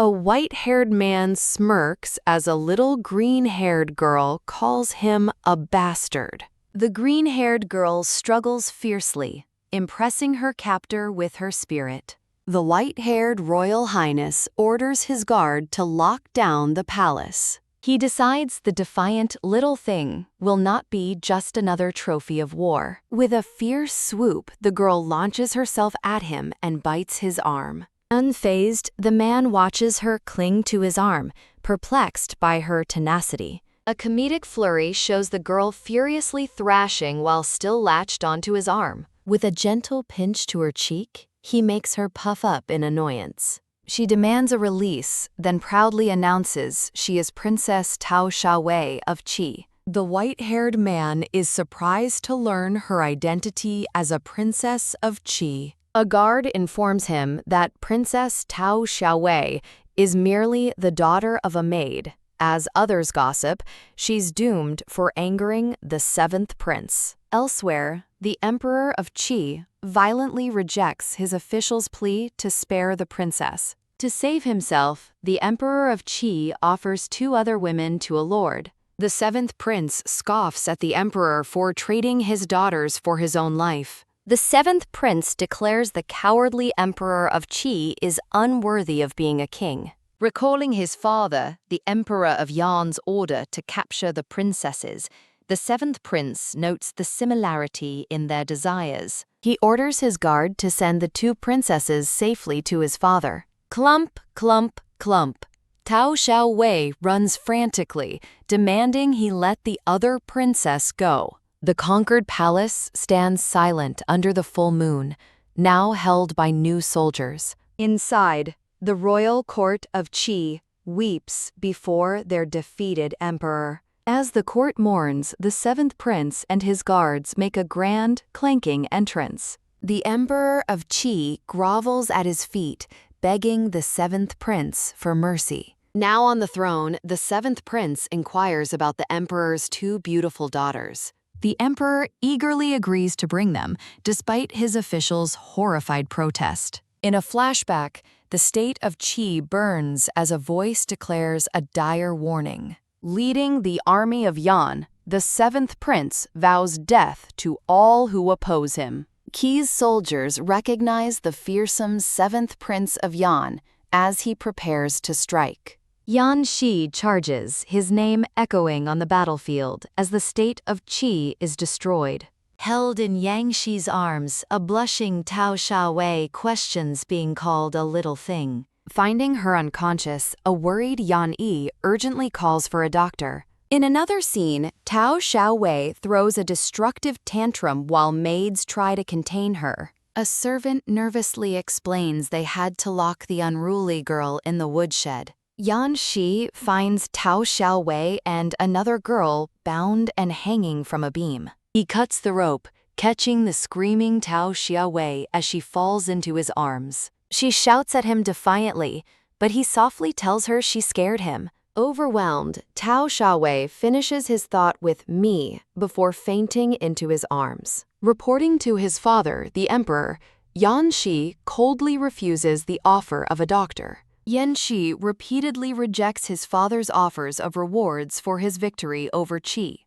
A white-haired man smirks as a little green-haired girl calls him a bastard. The green-haired girl struggles fiercely, impressing her captor with her spirit. The white-haired royal highness orders his guard to lock down the palace. He decides the defiant little thing will not be just another trophy of war. With a fierce swoop, the girl launches herself at him and bites his arm. Unfazed, the man watches her cling to his arm, perplexed by her tenacity. A comedic flurry shows the girl furiously thrashing while still latched onto his arm. With a gentle pinch to her cheek, he makes her puff up in annoyance. She demands a release, then proudly announces she is Princess Tao Xiaowei of Qi. The white-haired man is surprised to learn her identity as a princess of Qi. A guard informs him that Princess Tao Xiaowei is merely the daughter of a maid. As others gossip, she's doomed for angering the seventh prince. Elsewhere, the Emperor of Qi violently rejects his official's plea to spare the princess. To save himself, the Emperor of Qi offers 2 other women to a lord. The seventh prince scoffs at the emperor for trading his daughters for his own life. The seventh prince declares the cowardly Emperor of Qi is unworthy of being a king. Recalling his father, the Emperor of Yan's order to capture the princesses, the seventh prince notes the similarity in their desires. He orders his guard to send the 2 princesses safely to his father. Clump, clump, clump. Tao Xiaowei runs frantically, demanding he let the other princess go. The conquered palace stands silent under the full moon, now held by new soldiers. Inside, the royal court of Qi weeps before their defeated emperor. As the court mourns, the seventh prince and his guards make a grand, clanking entrance. The emperor of Qi grovels at his feet, begging the seventh prince for mercy. Now on the throne, the seventh prince inquires about the emperor's 2 beautiful daughters. The emperor eagerly agrees to bring them, despite his officials' horrified protest. In a flashback, the state of Qi burns as a voice declares a dire warning. Leading the army of Yan, the seventh prince vows death to all who oppose him. Qi's soldiers recognize the fearsome seventh prince of Yan as he prepares to strike. Yan Shi charges, his name echoing on the battlefield as the state of Qi is destroyed. Held in Yang Shi's arms, a blushing Tao Xiaowei questions being called a little thing. Finding her unconscious, a worried Yan Yi urgently calls for a doctor. In another scene, Tao Xiaowei throws a destructive tantrum while maids try to contain her. A servant nervously explains they had to lock the unruly girl in the woodshed. Yan Shi finds Tao Xiaowei and another girl bound and hanging from a beam. He cuts the rope, catching the screaming Tao Xiaowei as she falls into his arms. She shouts at him defiantly, but he softly tells her she scared him. Overwhelmed, Tao Xiaowei finishes his thought with "me" before fainting into his arms. Reporting to his father, the emperor, Yan Shi coldly refuses the offer of a doctor. Yan Shi repeatedly rejects his father's offers of rewards for his victory over Qi.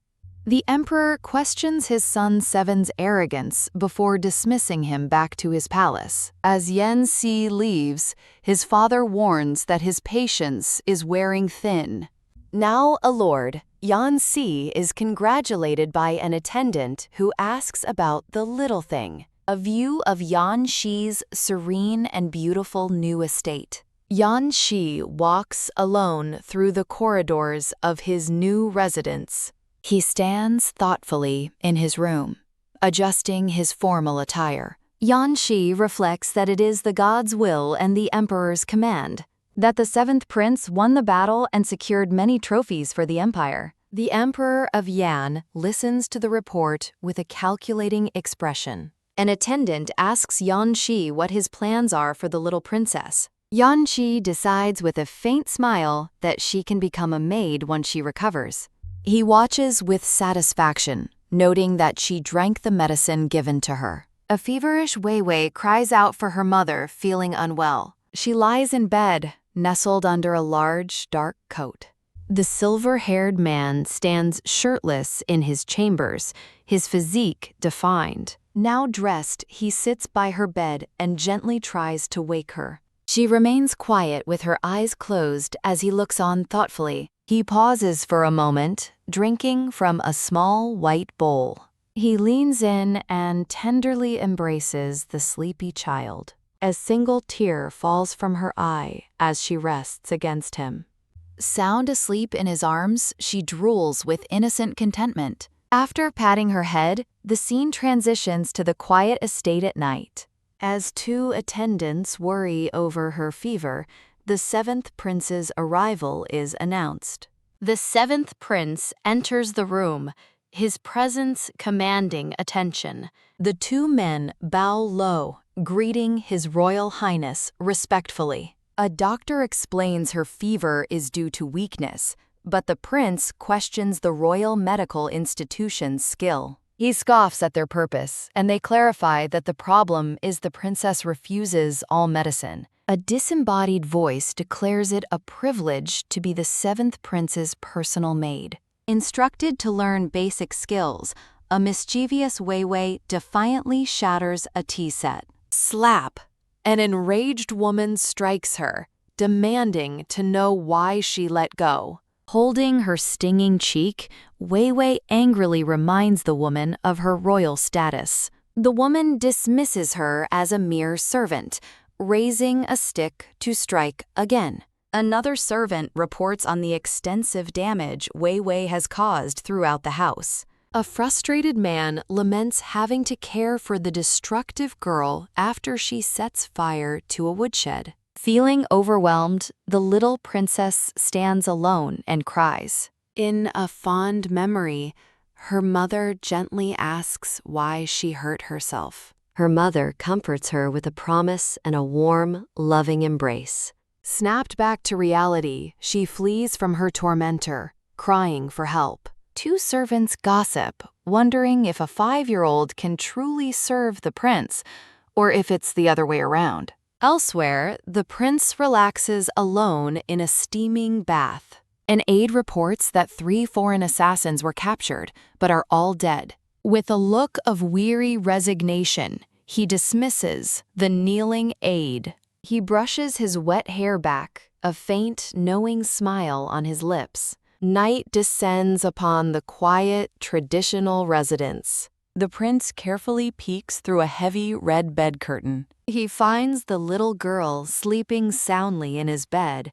The emperor questions his son Seven's arrogance before dismissing him back to his palace. As Yan Xi leaves, his father warns that his patience is wearing thin. Now a lord, Yan Xi is congratulated by an attendant who asks about the little thing, a view of Yan Xi's serene and beautiful new estate. Yan Xi walks alone through the corridors of his new residence. He stands thoughtfully in his room, adjusting his formal attire. Yan Xi reflects that it is the god's will and the emperor's command, that the seventh prince won the battle and secured many trophies for the empire. The emperor of Yan listens to the report with a calculating expression. An attendant asks Yan Xi what his plans are for the little princess. Yan Xi decides with a faint smile that she can become a maid once she recovers. He watches with satisfaction, noting that she drank the medicine given to her. A feverish Wei Wei cries out for her mother, feeling unwell. She lies in bed, nestled under a large, dark coat. The silver-haired man stands shirtless in his chambers, his physique defined. Now dressed, he sits by her bed and gently tries to wake her. She remains quiet with her eyes closed as he looks on thoughtfully. He pauses for a moment, drinking from a small white bowl. He leans in and tenderly embraces the sleepy child. A single tear falls from her eye as she rests against him. Sound asleep in his arms, she drools with innocent contentment. After patting her head, the scene transitions to the quiet estate at night. As two attendants worry over her fever, the seventh prince's arrival is announced. The seventh prince enters the room, his presence commanding attention. The two men bow low, greeting His Royal Highness respectfully. A doctor explains her fever is due to weakness, but the prince questions the Royal Medical Institution's skill. He scoffs at their purpose, and they clarify that the problem is the princess refuses all medicine. A disembodied voice declares it a privilege to be the seventh prince's personal maid. Instructed to learn basic skills, a mischievous Wei Wei defiantly shatters a tea set. Slap! An enraged woman strikes her, demanding to know why she let go. Holding her stinging cheek, Wei Wei angrily reminds the woman of her royal status. The woman dismisses her as a mere servant, raising a stick to strike again. Another servant reports on the extensive damage Wei Wei has caused throughout the house. A frustrated man laments having to care for the destructive girl after she sets fire to a woodshed. Feeling overwhelmed, the little princess stands alone and cries. In a fond memory, her mother gently asks why she hurt herself. Her mother comforts her with a promise and a warm, loving embrace. Snapped back to reality, she flees from her tormentor, crying for help. Two servants gossip, wondering if a 5-year-old can truly serve the prince, or if it's the other way around. Elsewhere, the prince relaxes alone in a steaming bath. An aide reports that 3 foreign assassins were captured, but are all dead. With a look of weary resignation, he dismisses the kneeling aide. He brushes his wet hair back, a faint, knowing smile on his lips. Night descends upon the quiet, traditional residence. The prince carefully peeks through a heavy red bed curtain. He finds the little girl sleeping soundly in his bed,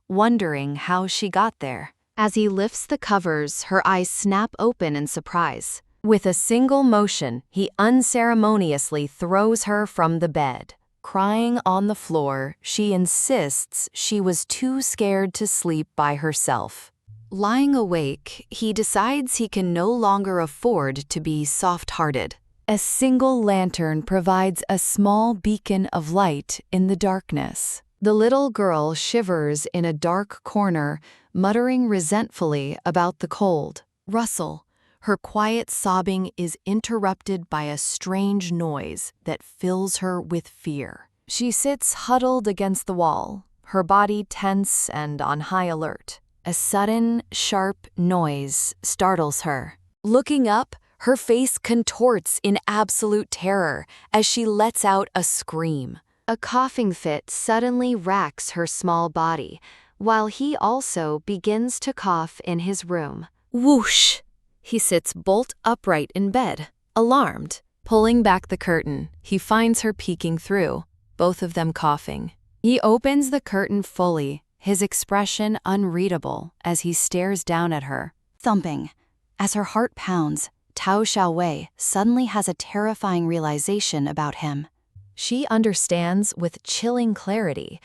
wondering how she got there. As he lifts the covers, her eyes snap open in surprise. With a single motion, he unceremoniously throws her from the bed. Crying on the floor, she insists she was too scared to sleep by herself. Lying awake, he decides he can no longer afford to be soft-hearted. A single lantern provides a small beacon of light in the darkness. The little girl shivers in a dark corner, muttering resentfully about the cold. Rustle. Her quiet sobbing is interrupted by a strange noise that fills her with fear. She sits huddled against the wall, her body tense and on high alert. A sudden, sharp noise startles her. Looking up, her face contorts in absolute terror as she lets out a scream. A coughing fit suddenly racks her small body, while he also begins to cough in his room. Whoosh! He sits bolt upright in bed, alarmed. Pulling back the curtain, he finds her peeking through, both of them coughing. He opens the curtain fully, his expression unreadable as he stares down at her. Thumping. As her heart pounds, Tao Xiaowei suddenly has a terrifying realization about him. She understands with chilling clarity.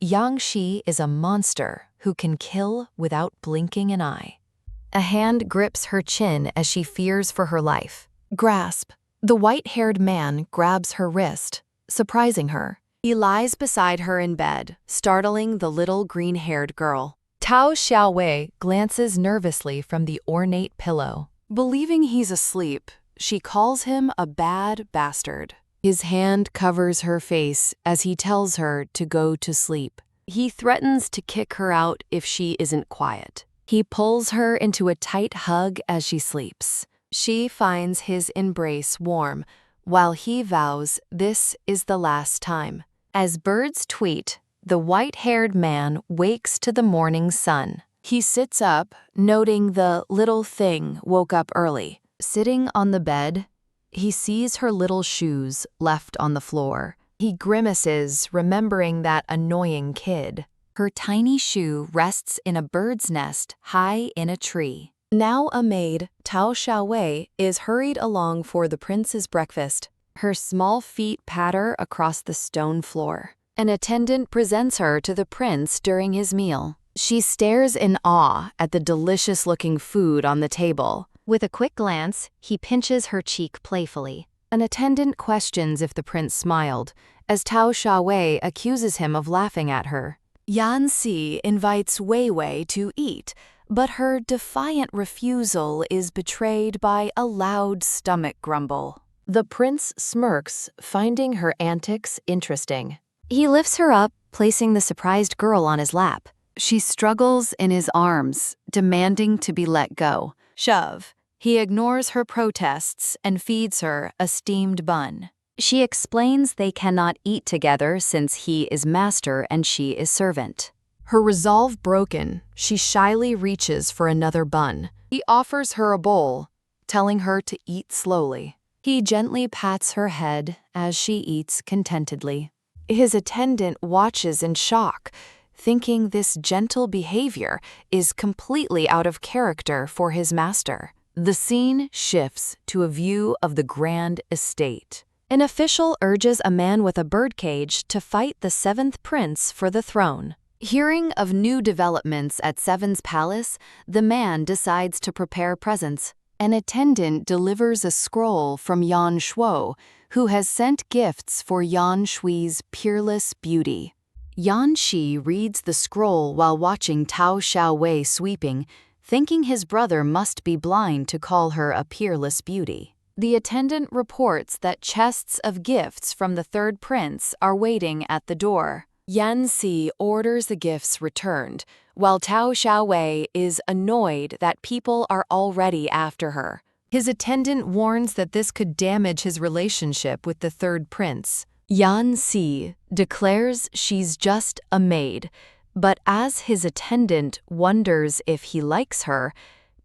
Yang Shi is a monster who can kill without blinking an eye. A hand grips her chin as she fears for her life. Grasp. The white-haired man grabs her wrist, surprising her. He lies beside her in bed, startling the little green-haired girl. Tao Xiaowei glances nervously from the ornate pillow. Believing he's asleep, she calls him a bad bastard. His hand covers her face as he tells her to go to sleep. He threatens to kick her out if she isn't quiet. He pulls her into a tight hug as she sleeps. She finds his embrace warm, while he vows this is the last time. As birds tweet, the white-haired man wakes to the morning sun. He sits up, noting the little thing woke up early. Sitting on the bed, he sees her little shoes left on the floor. He grimaces, remembering that annoying kid. Her tiny shoe rests in a bird's nest high in a tree. Now a maid, Tao Xiaowei, is hurried along for the prince's breakfast. Her small feet patter across the stone floor. An attendant presents her to the prince during his meal. She stares in awe at the delicious-looking food on the table. With a quick glance, he pinches her cheek playfully. An attendant questions if the prince smiled, as Tao Xiaowei accuses him of laughing at her. Yan Si invites Wei Wei to eat, but her defiant refusal is betrayed by a loud stomach grumble. The prince smirks, finding her antics interesting. He lifts her up, placing the surprised girl on his lap. She struggles in his arms, demanding to be let go. Shove. He ignores her protests and feeds her a steamed bun. She explains they cannot eat together since he is master and she is servant. Her resolve broken, she shyly reaches for another bun. He offers her a bowl, telling her to eat slowly. He gently pats her head as she eats contentedly. His attendant watches in shock, thinking this gentle behavior is completely out of character for his master. The scene shifts to a view of the grand estate. An official urges a man with a birdcage to fight the seventh prince for the throne. Hearing of new developments at Seven's palace, the man decides to prepare presents. An attendant delivers a scroll from Yan Shuo, who has sent gifts for Yan Shui's peerless beauty. Yan Shi reads the scroll while watching Tao Xiaowei sweeping, thinking his brother must be blind to call her a peerless beauty. The attendant reports that chests of gifts from the third prince are waiting at the door. Yan Si orders the gifts returned, while Tao Xiaowei is annoyed that people are already after her. His attendant warns that this could damage his relationship with the third prince. Yan Si declares she's just a maid, but as his attendant wonders if he likes her,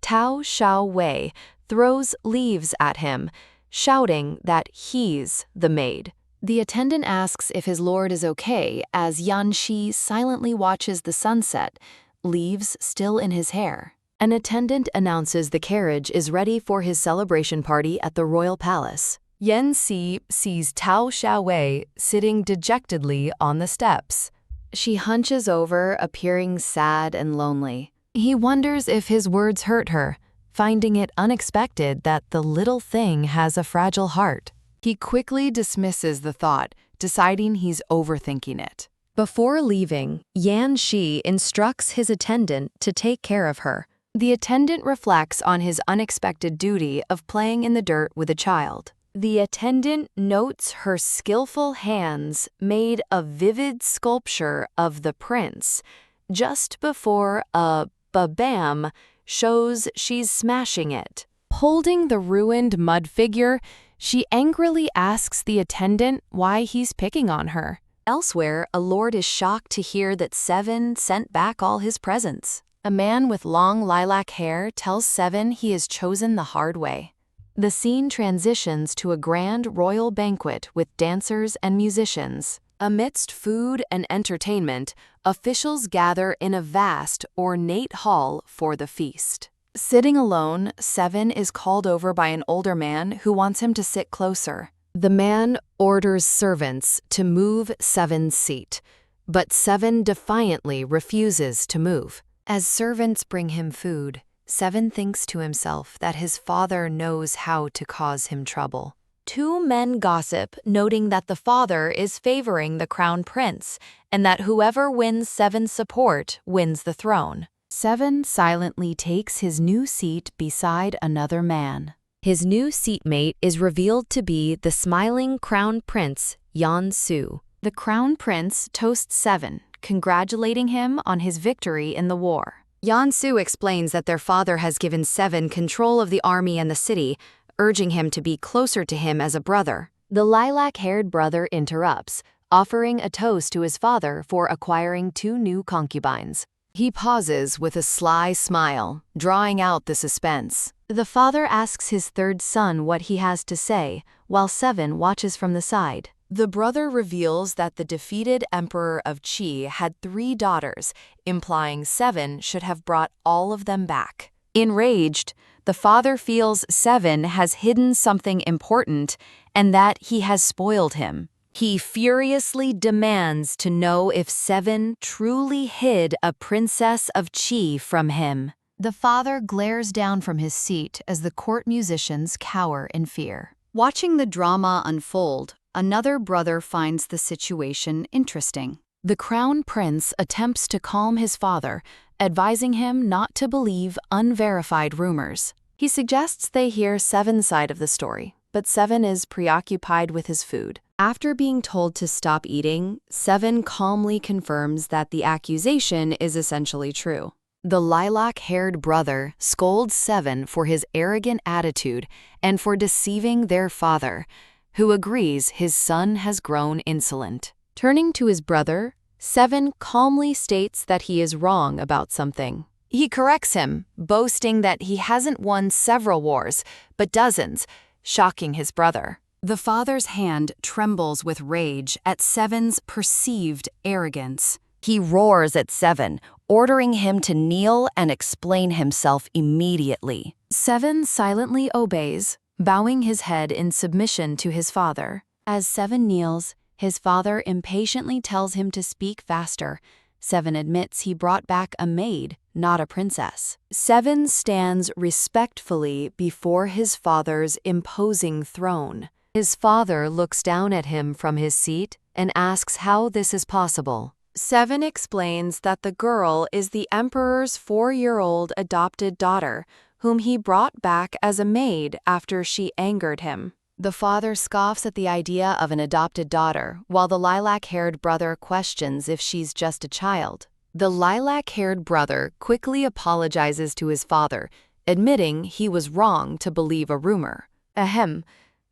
Tao Xiaowei throws leaves at him, shouting that he's the maid. The attendant asks if his lord is okay as Yan Shi silently watches the sunset, leaves still in his hair. An attendant announces the carriage is ready for his celebration party at the royal palace. Yan Si sees Tao Xiaowei sitting dejectedly on the steps. She hunches over, appearing sad and lonely. He wonders if his words hurt her, finding it unexpected that the little thing has a fragile heart. He quickly dismisses the thought, deciding he's overthinking it. Before leaving, Yan Shi instructs his attendant to take care of her. The attendant reflects on his unexpected duty of playing in the dirt with a child. The attendant notes her skillful hands made a vivid sculpture of the prince, just before a ba-bam shows she's smashing it. Holding the ruined mud figure, she angrily asks the attendant why he's picking on her. Elsewhere, a lord is shocked to hear that Seven sent back all his presents. A man with long lilac hair tells Seven he has chosen the hard way. The scene transitions to a grand royal banquet with dancers and musicians. Amidst food and entertainment, officials gather in a vast, ornate hall for the feast. Sitting alone, Seven is called over by an older man who wants him to sit closer. The man orders servants to move Seven's seat, but Seven defiantly refuses to move. As servants bring him food, Seven thinks to himself that his father knows how to cause him trouble. Two men gossip, noting that the father is favoring the crown prince, and that whoever wins Seven's support wins the throne. Seven silently takes his new seat beside another man. His new seatmate is revealed to be the smiling crown prince, Yan Su. The crown prince toasts Seven, congratulating him on his victory in the war. Yansu explains that their father has given Seven control of the army and the city, urging him to be closer to him as a brother. The lilac-haired brother interrupts, offering a toast to his father for acquiring 2 new concubines. He pauses with a sly smile, drawing out the suspense. The father asks his 3rd son what he has to say, while Seven watches from the side. The brother reveals that the defeated emperor of Qi had 3 daughters, implying Seven should have brought all of them back. Enraged, the father feels Seven has hidden something important and that he has spoiled him. He furiously demands to know if Seven truly hid a princess of Qi from him. The father glares down from his seat as the court musicians cower in fear. Watching the drama unfold, another brother finds the situation interesting. The crown prince attempts to calm his father, advising him not to believe unverified rumors. He suggests they hear Seven's side of the story, but Seven is preoccupied with his food. After being told to stop eating, Seven calmly confirms that the accusation is essentially true. The lilac-haired brother scolds Seven for his arrogant attitude and for deceiving their father, who agrees his son has grown insolent. Turning to his brother, Seven calmly states that he is wrong about something. He corrects him, boasting that he hasn't won several wars, but dozens, shocking his brother. The father's hand trembles with rage at Seven's perceived arrogance. He roars at Seven, ordering him to kneel and explain himself immediately. Seven silently obeys, bowing his head in submission to his father. As Seven kneels, his father impatiently tells him to speak faster. Seven admits he brought back a maid, not a princess. Seven stands respectfully before his father's imposing throne. His father looks down at him from his seat and asks how this is possible. Seven explains that the girl is the emperor's 4-year-old adopted daughter, whom he brought back as a maid after she angered him. The father scoffs at the idea of an adopted daughter, while the lilac-haired brother questions if she's just a child. The lilac-haired brother quickly apologizes to his father, admitting he was wrong to believe a rumor. Ahem.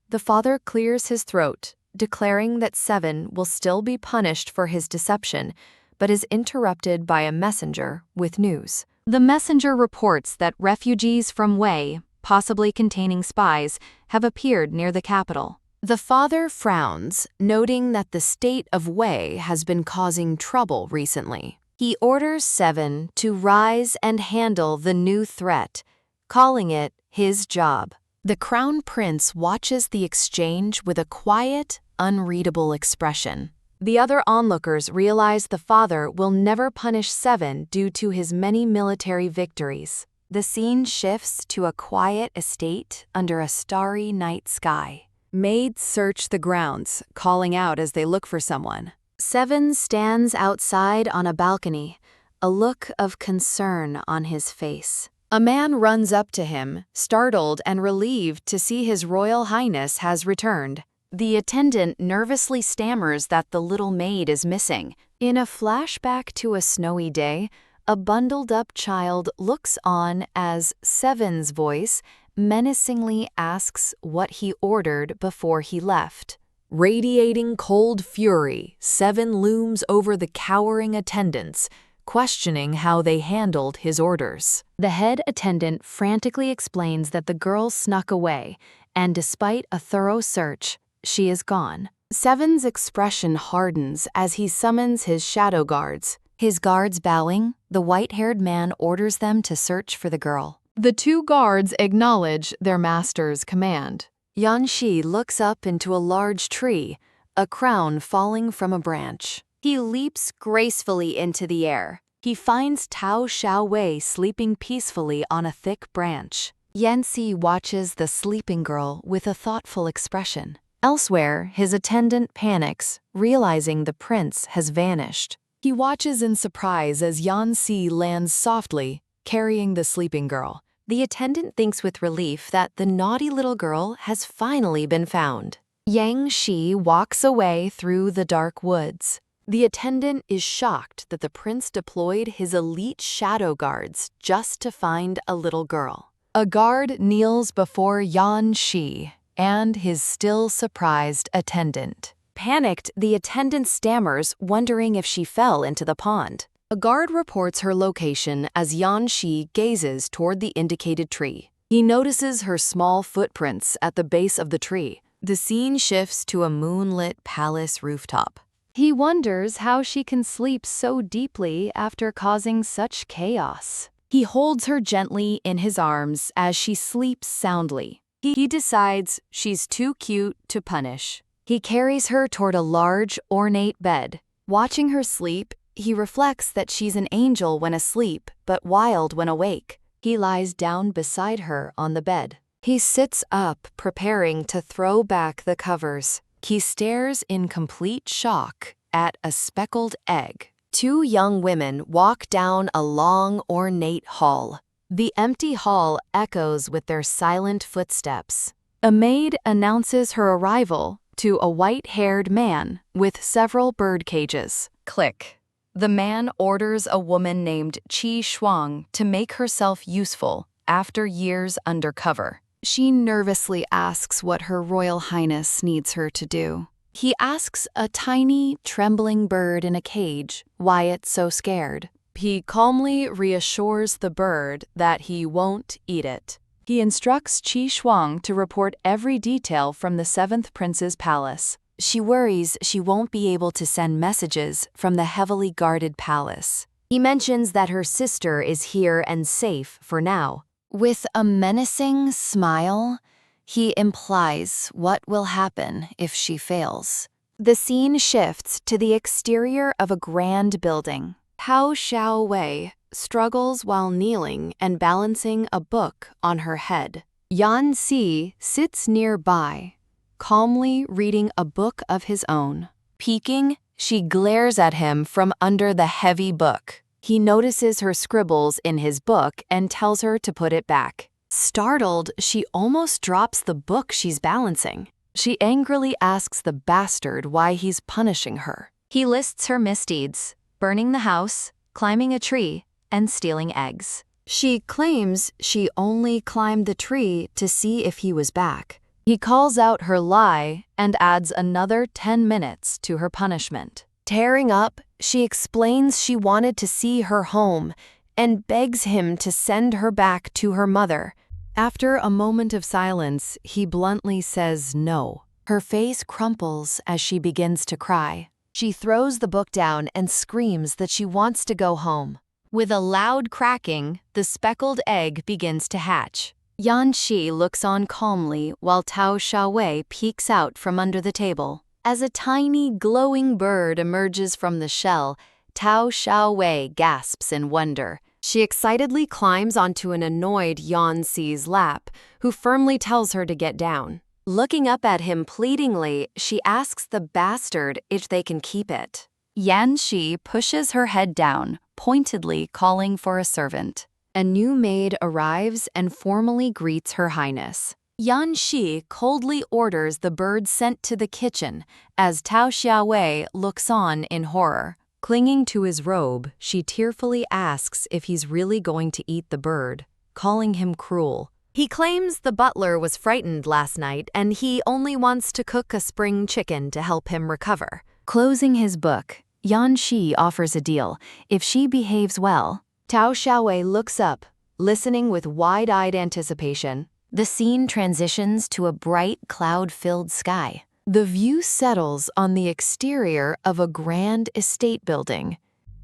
The father clears his throat, declaring that Seven will still be punished for his deception, but is interrupted by a messenger with news. The messenger reports that refugees from Wei, possibly containing spies, have appeared near the capital. The father frowns, noting that the state of Wei has been causing trouble recently. He orders Seven to rise and handle the new threat, calling it his job. The crown prince watches the exchange with a quiet, unreadable expression. The other onlookers realize the father will never punish Seven due to his many military victories. The scene shifts to a quiet estate under a starry night sky. Maids search the grounds, calling out as they look for someone. Seven stands outside on a balcony, a look of concern on his face. A man runs up to him, startled and relieved to see His Royal Highness has returned. The attendant nervously stammers that the little maid is missing. In a flashback to a snowy day, a bundled-up child looks on as Seven's voice menacingly asks what he ordered before he left. Radiating cold fury, Seven looms over the cowering attendants, questioning how they handled his orders. The head attendant frantically explains that the girl snuck away, and despite a thorough search, she is gone. Seven's expression hardens as he summons his shadow guards. His guards bowing, the white-haired man orders them to search for the girl. The 2 guards acknowledge their master's command. Yanxi looks up into a large tree, a crown falling from a branch. He leaps gracefully into the air. He finds Tao Xiaowei sleeping peacefully on a thick branch. Yanxi watches the sleeping girl with a thoughtful expression. Elsewhere, his attendant panics, realizing the prince has vanished. He watches in surprise as Yanxi lands softly, carrying the sleeping girl. The attendant thinks with relief that the naughty little girl has finally been found. Yang Shi walks away through the dark woods. The attendant is shocked that the prince deployed his elite shadow guards just to find a little girl. A guard kneels before Yan Shi and his still surprised attendant. Panicked, the attendant stammers, wondering if she fell into the pond. A guard reports her location as Yan Shi gazes toward the indicated tree. He notices her small footprints at the base of the tree. The scene shifts to a moonlit palace rooftop. He wonders how she can sleep so deeply after causing such chaos. He holds her gently in his arms as she sleeps soundly. He decides she's too cute to punish. He carries her toward a large, ornate bed. Watching her sleep, he reflects that she's an angel when asleep, but wild when awake. He lies down beside her on the bed. He sits up, preparing to throw back the covers. He stares in complete shock at a speckled egg. Two young women walk down a long, ornate hall. The empty hall echoes with their silent footsteps. A maid announces her arrival to a white-haired man with several bird cages. Click. The man orders a woman named Qi Shuang to make herself useful after years undercover. She nervously asks what Her Royal Highness needs her to do. He asks a tiny, trembling bird in a cage why it's so scared. He calmly reassures the bird that he won't eat it. He instructs Qi Shuang to report every detail from the 7th Prince's palace. She worries she won't be able to send messages from the heavily guarded palace. He mentions that her sister is here and safe for now. With a menacing smile, he implies what will happen if she fails. The scene shifts to the exterior of a grand building. Tao Xiaowei struggles while kneeling and balancing a book on her head. Yan Si sits nearby, calmly reading a book of his own. Peeking, she glares at him from under the heavy book. He notices her scribbles in his book and tells her to put it back. Startled, she almost drops the book she's balancing. She angrily asks the bastard why he's punishing her. He lists her misdeeds: burning the house, climbing a tree, and stealing eggs. She claims she only climbed the tree to see if he was back. He calls out her lie and adds another 10 minutes to her punishment. Tearing up, she explains she wanted to see her home and begs him to send her back to her mother. After a moment of silence, he bluntly says no. Her face crumples as she begins to cry. She throws the book down and screams that she wants to go home. With a loud cracking, the speckled egg begins to hatch. Yan Shi looks on calmly while Tao Xiaowei peeks out from under the table. As a tiny, glowing bird emerges from the shell, Tao Xiaowei gasps in wonder. She excitedly climbs onto an annoyed Yan Si's lap, who firmly tells her to get down. Looking up at him pleadingly, she asks the bastard if they can keep it. Yan Shi pushes her head down, pointedly calling for a servant. A new maid arrives and formally greets Her Highness. Yan Shi coldly orders the bird sent to the kitchen as Tao Xiaowei looks on in horror. Clinging to his robe, she tearfully asks if he's really going to eat the bird, calling him cruel. He claims the butler was frightened last night and he only wants to cook a spring chicken to help him recover. Closing his book, Yan Shi offers a deal if she behaves well. Tao Xiaowei looks up, listening with wide-eyed anticipation. The scene transitions to a bright, cloud-filled sky. The view settles on the exterior of a grand estate building.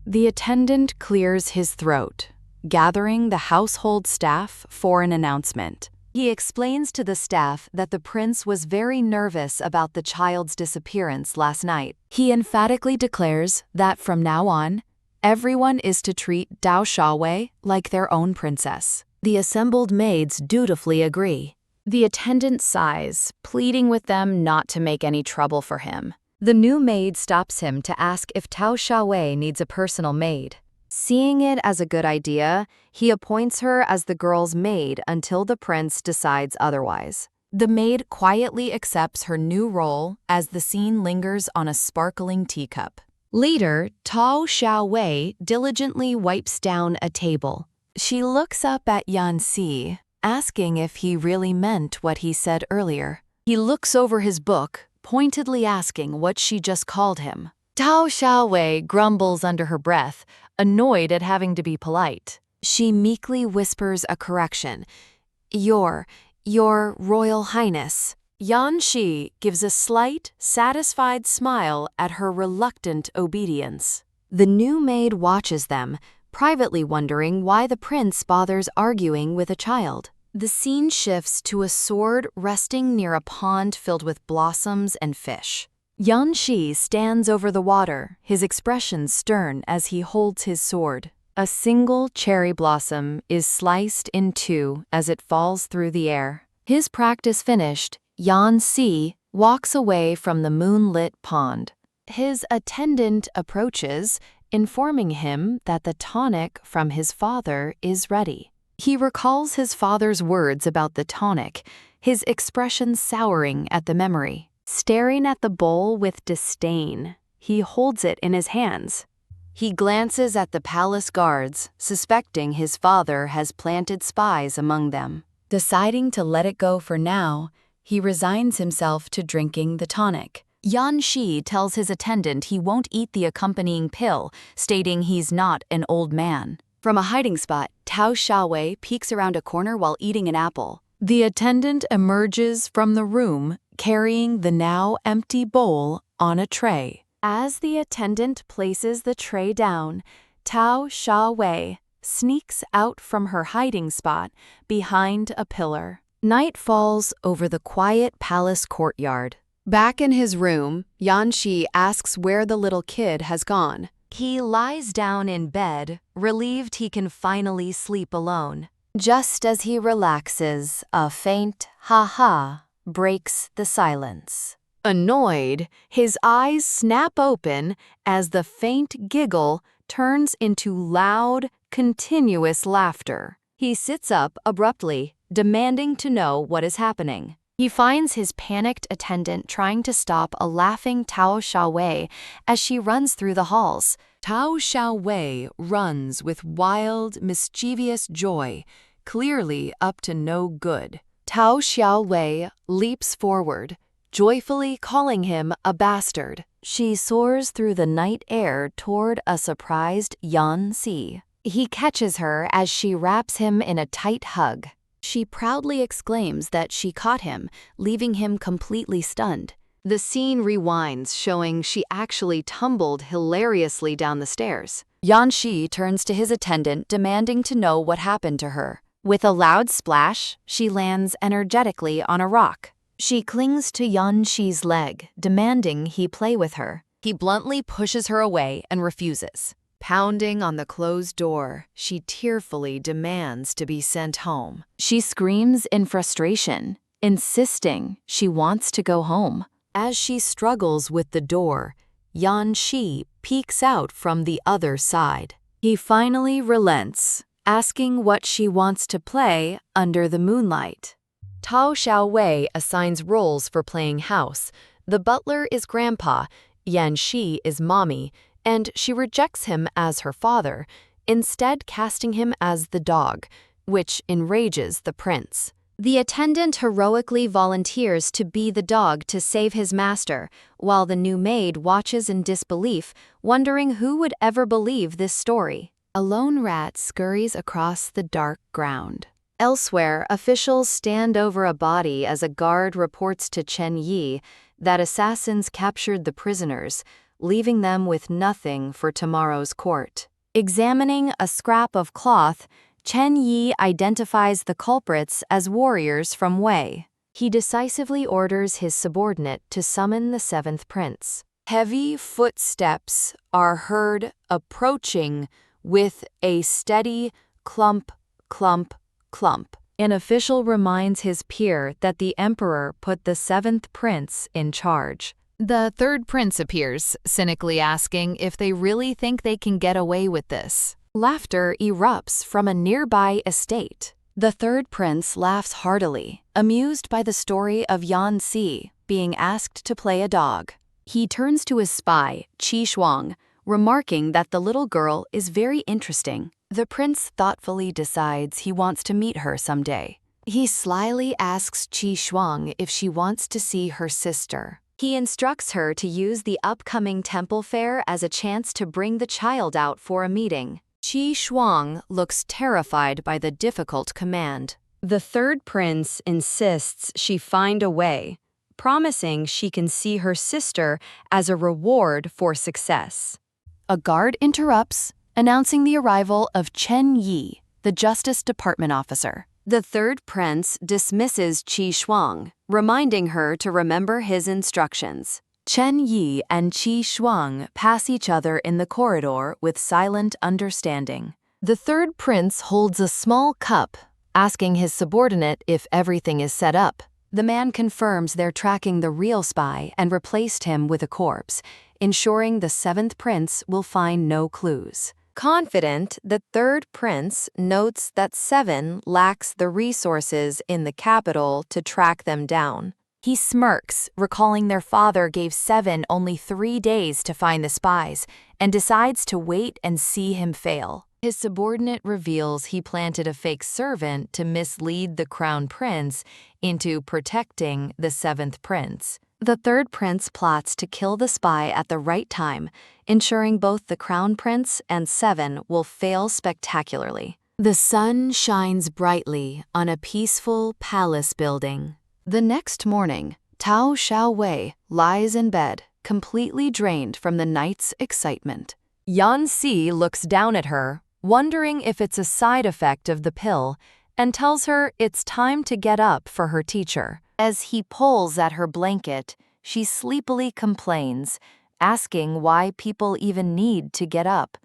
The attendant clears his throat, gathering the household staff for an announcement. He explains to the staff that the prince was very nervous about the child's disappearance last night. He emphatically declares that from now on, everyone is to treat Tao Xiaowei like their own princess. The assembled maids dutifully agree. The attendant sighs, pleading with them not to make any trouble for him. The new maid stops him to ask if Tao Xiaowei needs a personal maid. Seeing it as a good idea, he appoints her as the girl's maid until the prince decides otherwise. The maid quietly accepts her new role as the scene lingers on a sparkling teacup. Later, Tao Xiaowei diligently wipes down a table. She looks up at Yan Si, asking if he really meant what he said earlier. He looks over his book, pointedly asking what she just called him. Tao Xiaowei grumbles under her breath, annoyed at having to be polite. She meekly whispers a correction. Your Royal Highness. Yan Shi gives a slight, satisfied smile at her reluctant obedience. The new maid watches them, privately wondering why the prince bothers arguing with a child. The scene shifts to a sword resting near a pond filled with blossoms and fish. Yan Shi stands over the water, his expression stern as he holds his sword. A single cherry blossom is sliced in two as it falls through the air. His practice finished, Yan Si walks away from the moonlit pond. His attendant approaches, informing him that the tonic from his father is ready. He recalls his father's words about the tonic, his expression souring at the memory. Staring at the bowl with disdain, he holds it in his hands. He glances at the palace guards, suspecting his father has planted spies among them. Deciding to let it go for now, he resigns himself to drinking the tonic. Yan Shi tells his attendant he won't eat the accompanying pill, stating he's not an old man. From a hiding spot, Tao Xiaowei peeks around a corner while eating an apple. The attendant emerges from the room, carrying the now empty bowl on a tray. As the attendant places the tray down, Tao Xiaowei sneaks out from her hiding spot behind a pillar. Night falls over the quiet palace courtyard. Back in his room, Yan Shi asks where the little kid has gone. He lies down in bed, relieved he can finally sleep alone. Just as he relaxes, a faint ha-ha breaks the silence. Annoyed, his eyes snap open as the faint giggle turns into loud, continuous laughter. He sits up abruptly, demanding to know what is happening. He finds his panicked attendant trying to stop a laughing Tao Xiaowei as she runs through the halls. Tao Xiaowei runs with wild, mischievous joy, clearly up to no good. Tao Xiaowei leaps forward, joyfully calling him a bastard. She soars through the night air toward a surprised Yan Si. He catches her as she wraps him in a tight hug. She proudly exclaims that she caught him, leaving him completely stunned. The scene rewinds, showing she actually tumbled hilariously down the stairs. Yan Shi turns to his attendant, demanding to know what happened to her. With a loud splash, she lands energetically on a rock. She clings to Yan Shi's leg, demanding he play with her. He bluntly pushes her away and refuses. Pounding on the closed door, she tearfully demands to be sent home. She screams in frustration, insisting she wants to go home. As she struggles with the door, Yan Shi peeks out from the other side. He finally relents, asking what she wants to play under the moonlight. Tao Xiaowei assigns roles for playing house. The butler is grandpa, Yan Shi is mommy, and she rejects him as her father, instead casting him as the dog, which enrages the prince. The attendant heroically volunteers to be the dog to save his master, while the new maid watches in disbelief, wondering who would ever believe this story. A lone rat scurries across the dark ground. Elsewhere, officials stand over a body as a guard reports to Chen Yi that assassins captured the prisoners, leaving them with nothing for tomorrow's court. Examining a scrap of cloth, Chen Yi identifies the culprits as warriors from Wei. He decisively orders his subordinate to summon the seventh prince. Heavy footsteps are heard approaching with a steady clump, clump, clump. An official reminds his peer that the emperor put the seventh prince in charge. The third prince appears, cynically asking if they really think they can get away with this. Laughter erupts from a nearby estate. The third prince laughs heartily, amused by the story of Yan Si being asked to play a dog. He turns to his spy, Qi Shuang, remarking that the little girl is very interesting. The prince thoughtfully decides he wants to meet her someday. He slyly asks Qi Shuang if she wants to see her sister. He instructs her to use the upcoming temple fair as a chance to bring the child out for a meeting. Qi Shuang looks terrified by the difficult command. The third prince insists she find a way, promising she can see her sister as a reward for success. A guard interrupts, announcing the arrival of Chen Yi, the Justice Department officer. The third prince dismisses Qi Shuang, reminding her to remember his instructions. Chen Yi and Qi Shuang pass each other in the corridor with silent understanding. The third prince holds a small cup, asking his subordinate if everything is set up. The man confirms they're tracking the real spy and replaced him with a corpse, ensuring the seventh prince will find no clues. Confident, the third prince notes that 7 lacks the resources in the capital to track them down. He smirks, recalling their father gave 7 only 3 days to find the spies, and decides to wait and see him fail. His subordinate reveals he planted a fake servant to mislead the crown prince into protecting the 7th prince. The third prince plots to kill the spy at the right time, ensuring both the crown prince and 7 will fail spectacularly. The sun shines brightly on a peaceful palace building. The next morning, Tao Xiaowei lies in bed, completely drained from the night's excitement. Yan Si looks down at her, wondering if it's a side effect of the pill, and tells her it's time to get up for her teacher. As he pulls at her blanket, she sleepily complains, asking why people even need to get up.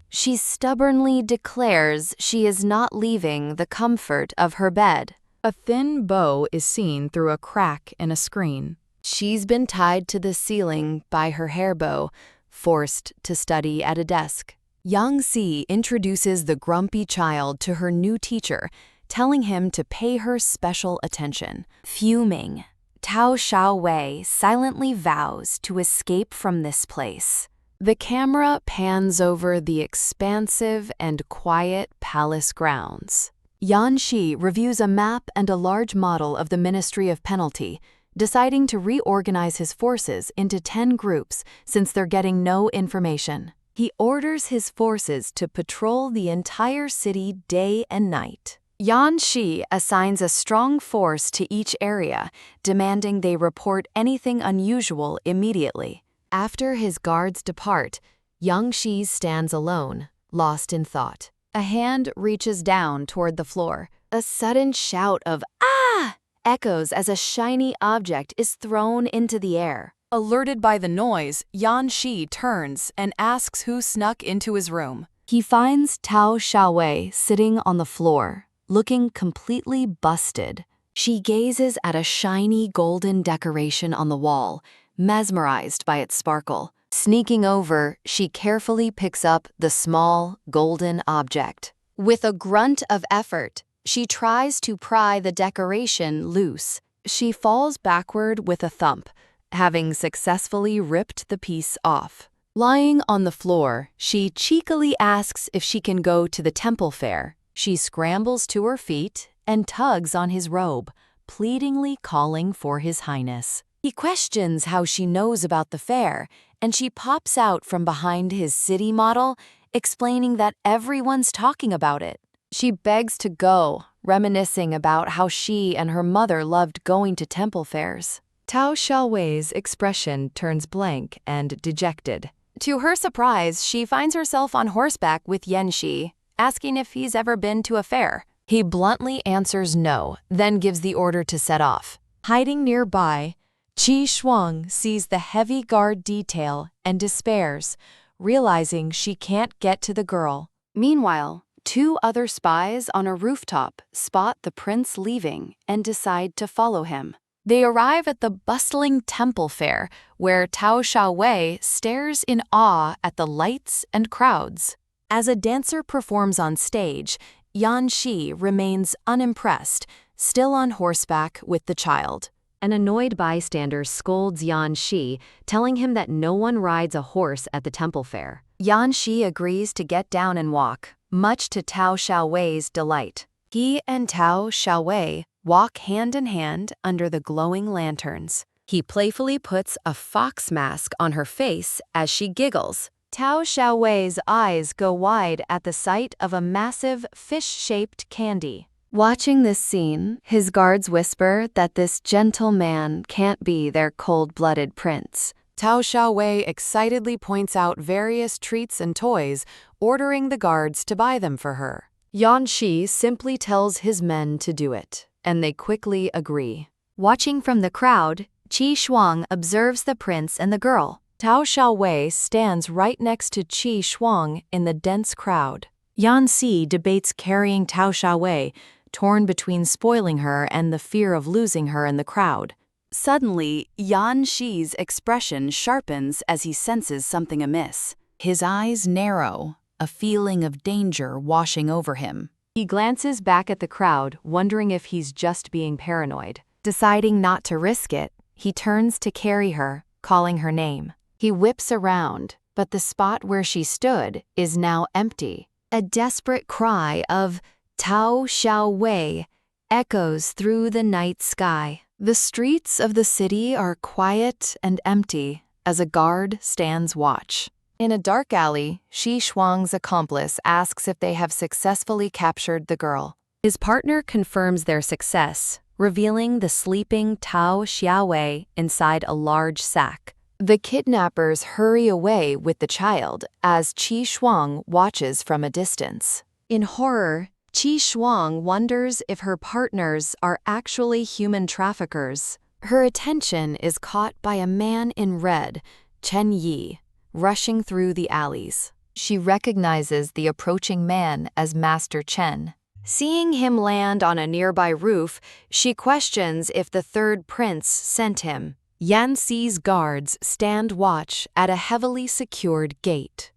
She stubbornly declares she is not leaving the comfort of her bed. A thin bow is seen through a crack in a screen. She's been tied to the ceiling by her hair bow, forced to study at a desk. Yang Si introduces the grumpy child to her new teacher, telling him to pay her special attention. Fuming, Tao Xiaowei silently vows to escape from this place. The camera pans over the expansive and quiet palace grounds. Yan Shi reviews a map and a large model of the Ministry of Penalty, deciding to reorganize his forces into 10 groups since they're getting no information. He orders his forces to patrol the entire city day and night. Yan Shi assigns a strong force to each area, demanding they report anything unusual immediately. After his guards depart, Yang Shi stands alone, lost in thought. A hand reaches down toward the floor. A sudden shout of "Ah!" echoes as a shiny object is thrown into the air. Alerted by the noise, Yan Shi turns and asks who snuck into his room. He finds Tao Xiaowei sitting on the floor, looking completely busted. She gazes at a shiny golden decoration on the wall, mesmerized by its sparkle. Sneaking over, she carefully picks up the small, golden object. With a grunt of effort, she tries to pry the decoration loose. She falls backward with a thump, having successfully ripped the piece off. Lying on the floor, she cheekily asks if she can go to the temple fair. She scrambles to her feet and tugs on his robe, pleadingly calling for His Highness. He questions how she knows about the fair, and she pops out from behind his city model, explaining that everyone's talking about it. She begs to go, reminiscing about how she and her mother loved going to temple fairs. Tao Xiaowei's expression turns blank and dejected. To her surprise, she finds herself on horseback with Yan Shi, asking if he's ever been to a fair. He bluntly answers no, then gives the order to set off. Hiding nearby, Qi Shuang sees the heavy guard detail and despairs, realizing she can't get to the girl. Meanwhile, 2 other spies on a rooftop spot the prince leaving and decide to follow him. They arrive at the bustling temple fair, where Tao Xiaowei stares in awe at the lights and crowds. As a dancer performs on stage, Yan Shi remains unimpressed, still on horseback with the child. An annoyed bystander scolds Yan Shi, telling him that no one rides a horse at the temple fair. Yan Shi agrees to get down and walk, much to Tao Xiaowei's delight. He and Tao Xiaowei walk hand in hand under the glowing lanterns. He playfully puts a fox mask on her face as she giggles. Tao Xiaowei's eyes go wide at the sight of a massive fish-shaped candy. Watching this scene, his guards whisper that this gentle man can't be their cold-blooded prince. Tao Xiaowei excitedly points out various treats and toys, ordering the guards to buy them for her. Yan Shi simply tells his men to do it, and they quickly agree. Watching from the crowd, Qi Shuang observes the prince and the girl. Tao Xiaowei stands right next to Qi Shuang in the dense crowd. Yan Xi debates carrying Tao Xiaowei, torn between spoiling her and the fear of losing her in the crowd. Suddenly, Yan Shi's expression sharpens as he senses something amiss. His eyes narrow, a feeling of danger washing over him. He glances back at the crowd, wondering if he's just being paranoid. Deciding not to risk it, he turns to carry her, calling her name. He whips around, but the spot where she stood is now empty. A desperate cry of Tao Xiaowei echoes through the night sky. The streets of the city are quiet and empty as a guard stands watch. In a dark alley, Qi Shuang's accomplice asks if they have successfully captured the girl. His partner confirms their success, revealing the sleeping Tao Xiaowei inside a large sack. The kidnappers hurry away with the child as Qi Shuang watches from a distance. In horror, Qi Shuang wonders if her partners are actually human traffickers. Her attention is caught by a man in red, Chen Yi, rushing through the alleys. She recognizes the approaching man as Master Chen. Seeing him land on a nearby roof, she questions if the third prince sent him. Yan Xi's guards stand watch at a heavily secured gate.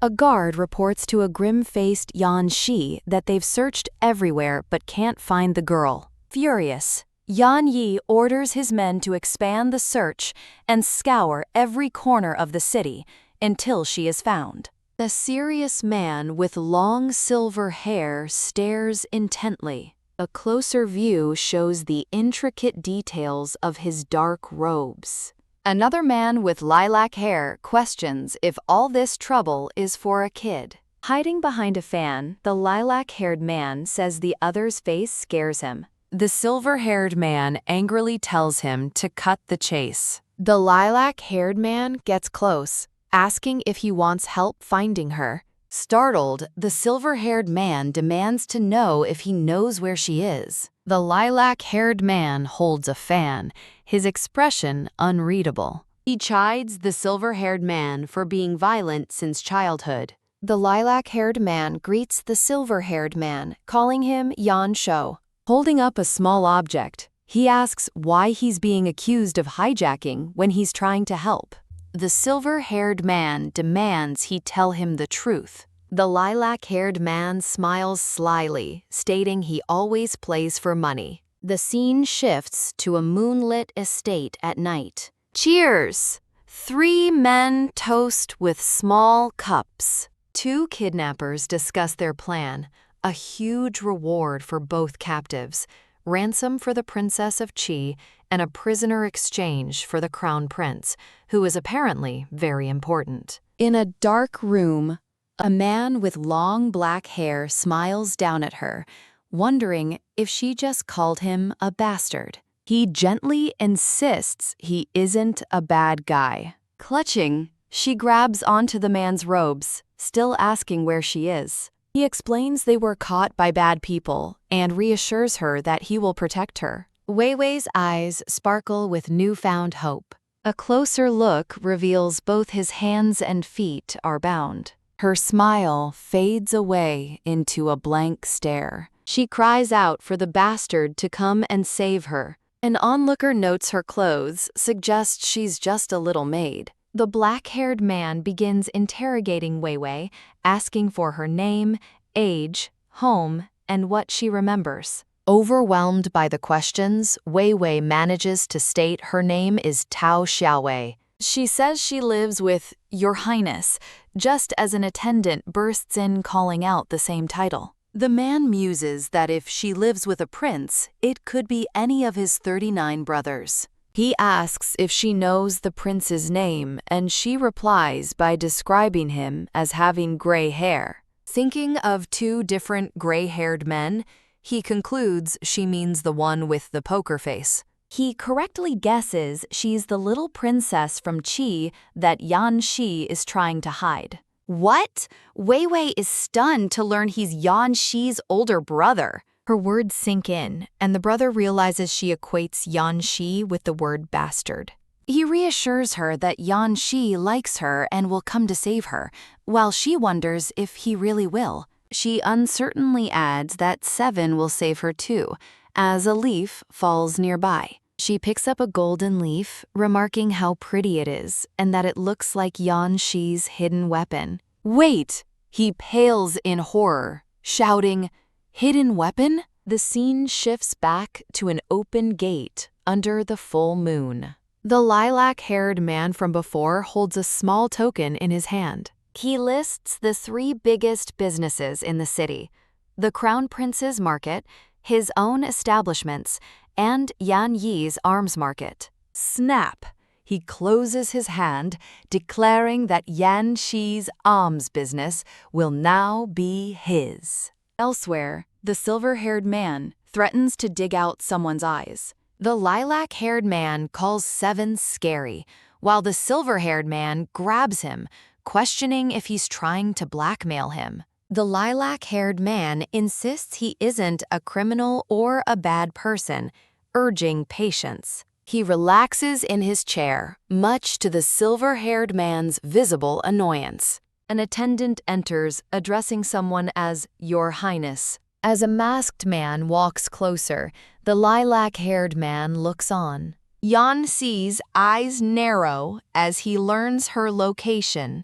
A guard reports to a grim-faced Yan Shi that they've searched everywhere but can't find the girl. Furious, Yan Yi orders his men to expand the search and scour every corner of the city until she is found. The serious man with long silver hair stares intently. A closer view shows the intricate details of his dark robes. Another man with lilac hair questions if all this trouble is for a kid. Hiding behind a fan, the lilac-haired man says the other's face scares him. The silver-haired man angrily tells him to cut the chase. The lilac-haired man gets close, asking if he wants help finding her. Startled, the silver-haired man demands to know if he knows where she is. The lilac-haired man holds a fan, his expression unreadable. He chides the silver-haired man for being violent since childhood. The lilac-haired man greets the silver-haired man, calling him Yan Shou. Holding up a small object, he asks why he's being accused of hijacking when he's trying to help. The silver-haired man demands he tell him the truth. The lilac-haired man smiles slyly, stating he always plays for money. The scene shifts to a moonlit estate at night. Cheers! 3 men toast with small cups. 2 kidnappers discuss their plan, a huge reward for both captives, ransom for the Princess of Qi, and a prisoner exchange for the Crown Prince, who is apparently very important. In a dark room, a man with long black hair smiles down at her, wondering if she just called him a bastard. He gently insists he isn't a bad guy. Clutching, she grabs onto the man's robes, still asking where she is. He explains they were caught by bad people and reassures her that he will protect her. Wei Wei's eyes sparkle with newfound hope. A closer look reveals both his hands and feet are bound. Her smile fades away into a blank stare. She cries out for the bastard to come and save her. An onlooker notes her clothes, suggests she's just a little maid. The black-haired man begins interrogating Wei Wei, asking for her name, age, home, and what she remembers. Overwhelmed by the questions, Wei Wei manages to state her name is Tao Xiaowei. She says she lives with Your Highness, just as an attendant bursts in calling out the same title. The man muses that if she lives with a prince, it could be any of his 39 brothers. He asks if she knows the prince's name, and she replies by describing him as having gray hair. Thinking of two different gray-haired men, he concludes she means the one with the poker face. He correctly guesses she's the little princess from Qi that Yan Shi is trying to hide. What? Wei Wei is stunned to learn he's Yan Shi's older brother. Her words sink in, and the brother realizes she equates Yan Shi with the word bastard. He reassures her that Yan Shi likes her and will come to save her, while she wonders if he really will. She uncertainly adds that Seven will save her too, as a leaf falls nearby. She picks up a golden leaf, remarking how pretty it is and that it looks like Yan Shi's hidden weapon. Wait! He pales in horror, shouting, "Hidden weapon?" The scene shifts back to an open gate under the full moon. The lilac-haired man from before holds a small token in his hand. He lists the 3 biggest businesses in the city: the Crown Prince's Market, his own establishments, and Yan Yi's arms market. Snap! He closes his hand, declaring that Yan Shi's alms business will now be his. Elsewhere, the silver-haired man threatens to dig out someone's eyes. The lilac-haired man calls Seven scary, while the silver-haired man grabs him, questioning if he's trying to blackmail him. The lilac-haired man insists he isn't a criminal or a bad person, urging patience. He relaxes in his chair, much to the silver-haired man's visible annoyance. An attendant enters, addressing someone as Your Highness. As a masked man walks closer, the lilac-haired man looks on. Yan Si's eyes narrow as he learns her location,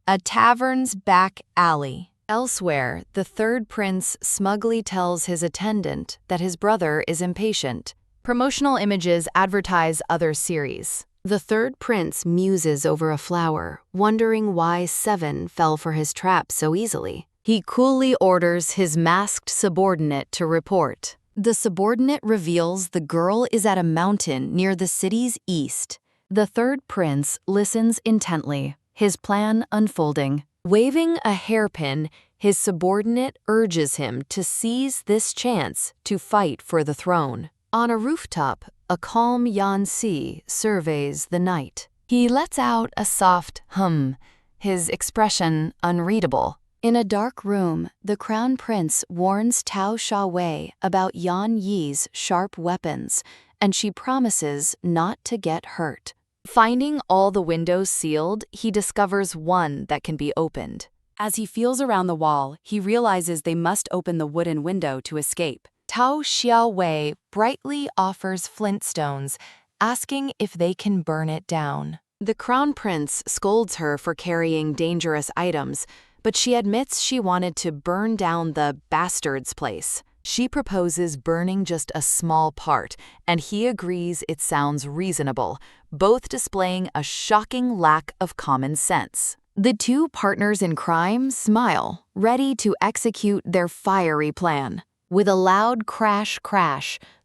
a tavern's back alley. Elsewhere, the third prince smugly tells his attendant that his brother is impatient. Promotional images advertise other series. The third prince muses over a flower, wondering why Seven fell for his trap so easily. He coolly orders his masked subordinate to report. The subordinate reveals the girl is at a mountain near the city's east. The third prince listens intently, his plan unfolding. Waving a hairpin, his subordinate urges him to seize this chance to fight for the throne. On a rooftop, a calm Yan Si surveys the night. He lets out a soft hum, his expression unreadable. In a dark room, the crown prince warns Tao Xiaowei about Yan Yi's sharp weapons, and she promises not to get hurt. Finding all the windows sealed, he discovers one that can be opened. As he feels around the wall, he realizes they must open the wooden window to escape. Tao Xiaowei brightly offers flintstones, asking if they can burn it down. The crown prince scolds her for carrying dangerous items, but she admits she wanted to burn down the bastard's place. She proposes burning just a small part, and he agrees it sounds reasonable, both displaying a shocking lack of common sense. The two partners in crime smile, ready to execute their fiery plan. With a loud crash,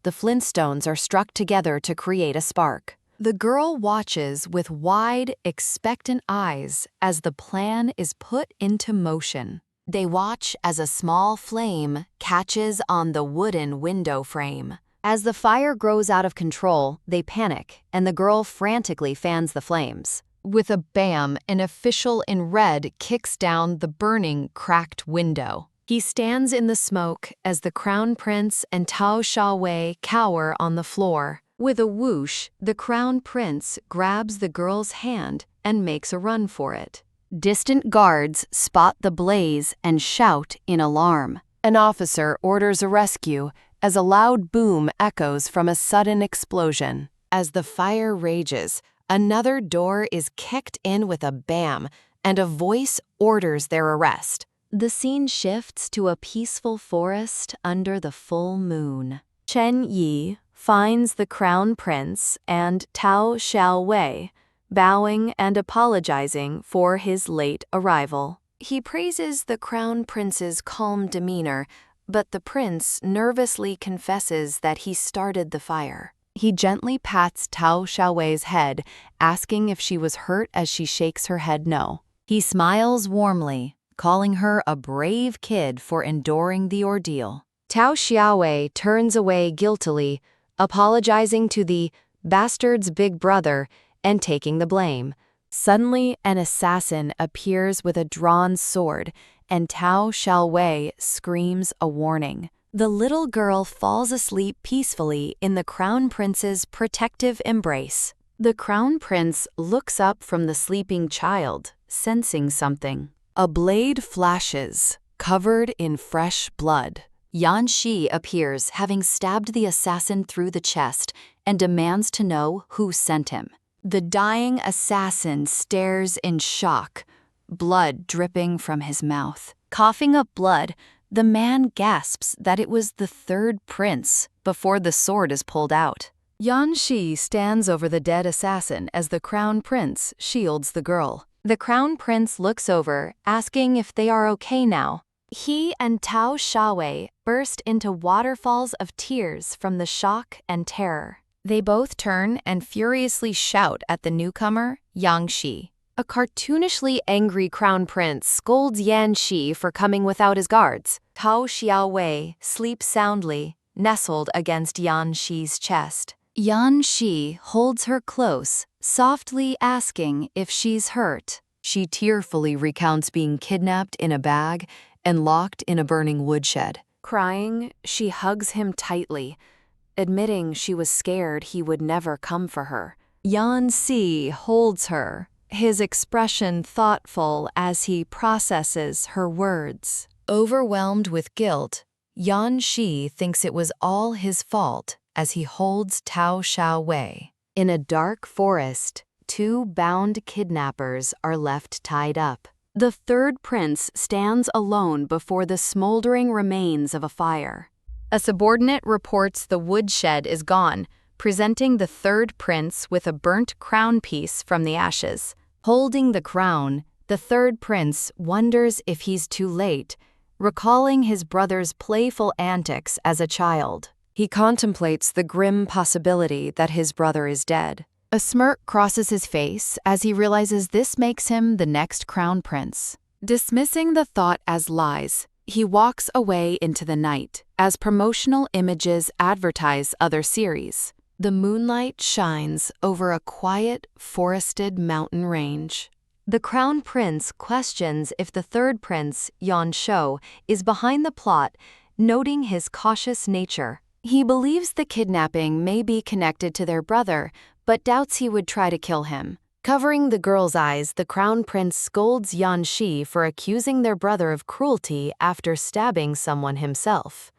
the Flintstones are struck together to create a spark. The girl watches with wide, expectant eyes as the plan is put into motion. They watch as a small flame catches on the wooden window frame. As the fire grows out of control, they panic, and the girl frantically fans the flames. With a bam, an official in red kicks down the burning, cracked window. He stands in the smoke as the crown prince and Tao Xiaowei cower on the floor. With a whoosh, the crown prince grabs the girl's hand and makes a run for it. Distant guards spot the blaze and shout in alarm. An officer orders a rescue as a loud boom echoes from a sudden explosion. As the fire rages, another door is kicked in with a bam, and a voice orders their arrest. The scene shifts to a peaceful forest under the full moon. Chen Yi finds the crown prince and Tao Xiaowei, bowing and apologizing for his late arrival. He praises the crown prince's calm demeanor, but the prince nervously confesses that he started the fire. He gently pats Tao Xiaowei's head, asking if she was hurt as she shakes her head no. He smiles warmly, calling her a brave kid for enduring the ordeal. Tao Xiaowei turns away guiltily, apologizing to the bastard's big brother and taking the blame. Suddenly, an assassin appears with a drawn sword, and Tao Xiaowei screams a warning. The little girl falls asleep peacefully in the crown prince's protective embrace. The crown prince looks up from the sleeping child, sensing something. A blade flashes, covered in fresh blood. Yan Shi appears, having stabbed the assassin through the chest, and demands to know who sent him. The dying assassin stares in shock, blood dripping from his mouth. Coughing up blood, the man gasps that it was the third prince before the sword is pulled out. Yan Shi stands over the dead assassin as the crown prince shields the girl. The crown prince looks over, asking if they are okay now. He and Tao Xiaowei burst into waterfalls of tears from the shock and terror. They both turn and furiously shout at the newcomer, Yang Shi. A cartoonishly angry crown prince scolds Yan Shi for coming without his guards. Tao Xiaowei sleeps soundly, nestled against Yan Shi's chest. Yan Shi holds her close, softly asking if she's hurt. She tearfully recounts being kidnapped in a bag and locked in a burning woodshed. Crying, she hugs him tightly, admitting she was scared he would never come for her. Yan Shi holds her, his expression thoughtful as he processes her words. Overwhelmed with guilt, Yan Shi thinks it was all his fault as he holds Tao Xiaowei. In a dark forest, two bound kidnappers are left tied up. The third prince stands alone before the smoldering remains of a fire. A subordinate reports the woodshed is gone, presenting the third prince with a burnt crown piece from the ashes. Holding the crown, the third prince wonders if he's too late, recalling his brother's playful antics as a child. He contemplates the grim possibility that his brother is dead. A smirk crosses his face as he realizes this makes him the next crown prince. Dismissing the thought as lies, he walks away into the night as promotional images advertise other series. The moonlight shines over a quiet, forested mountain range. The crown prince questions if the third prince, Yan Shou, is behind the plot, noting his cautious nature. He believes the kidnapping may be connected to their brother, but doubts he would try to kill him. Covering the girl's eyes, the crown prince scolds Yan Shi for accusing their brother of cruelty after stabbing someone himself.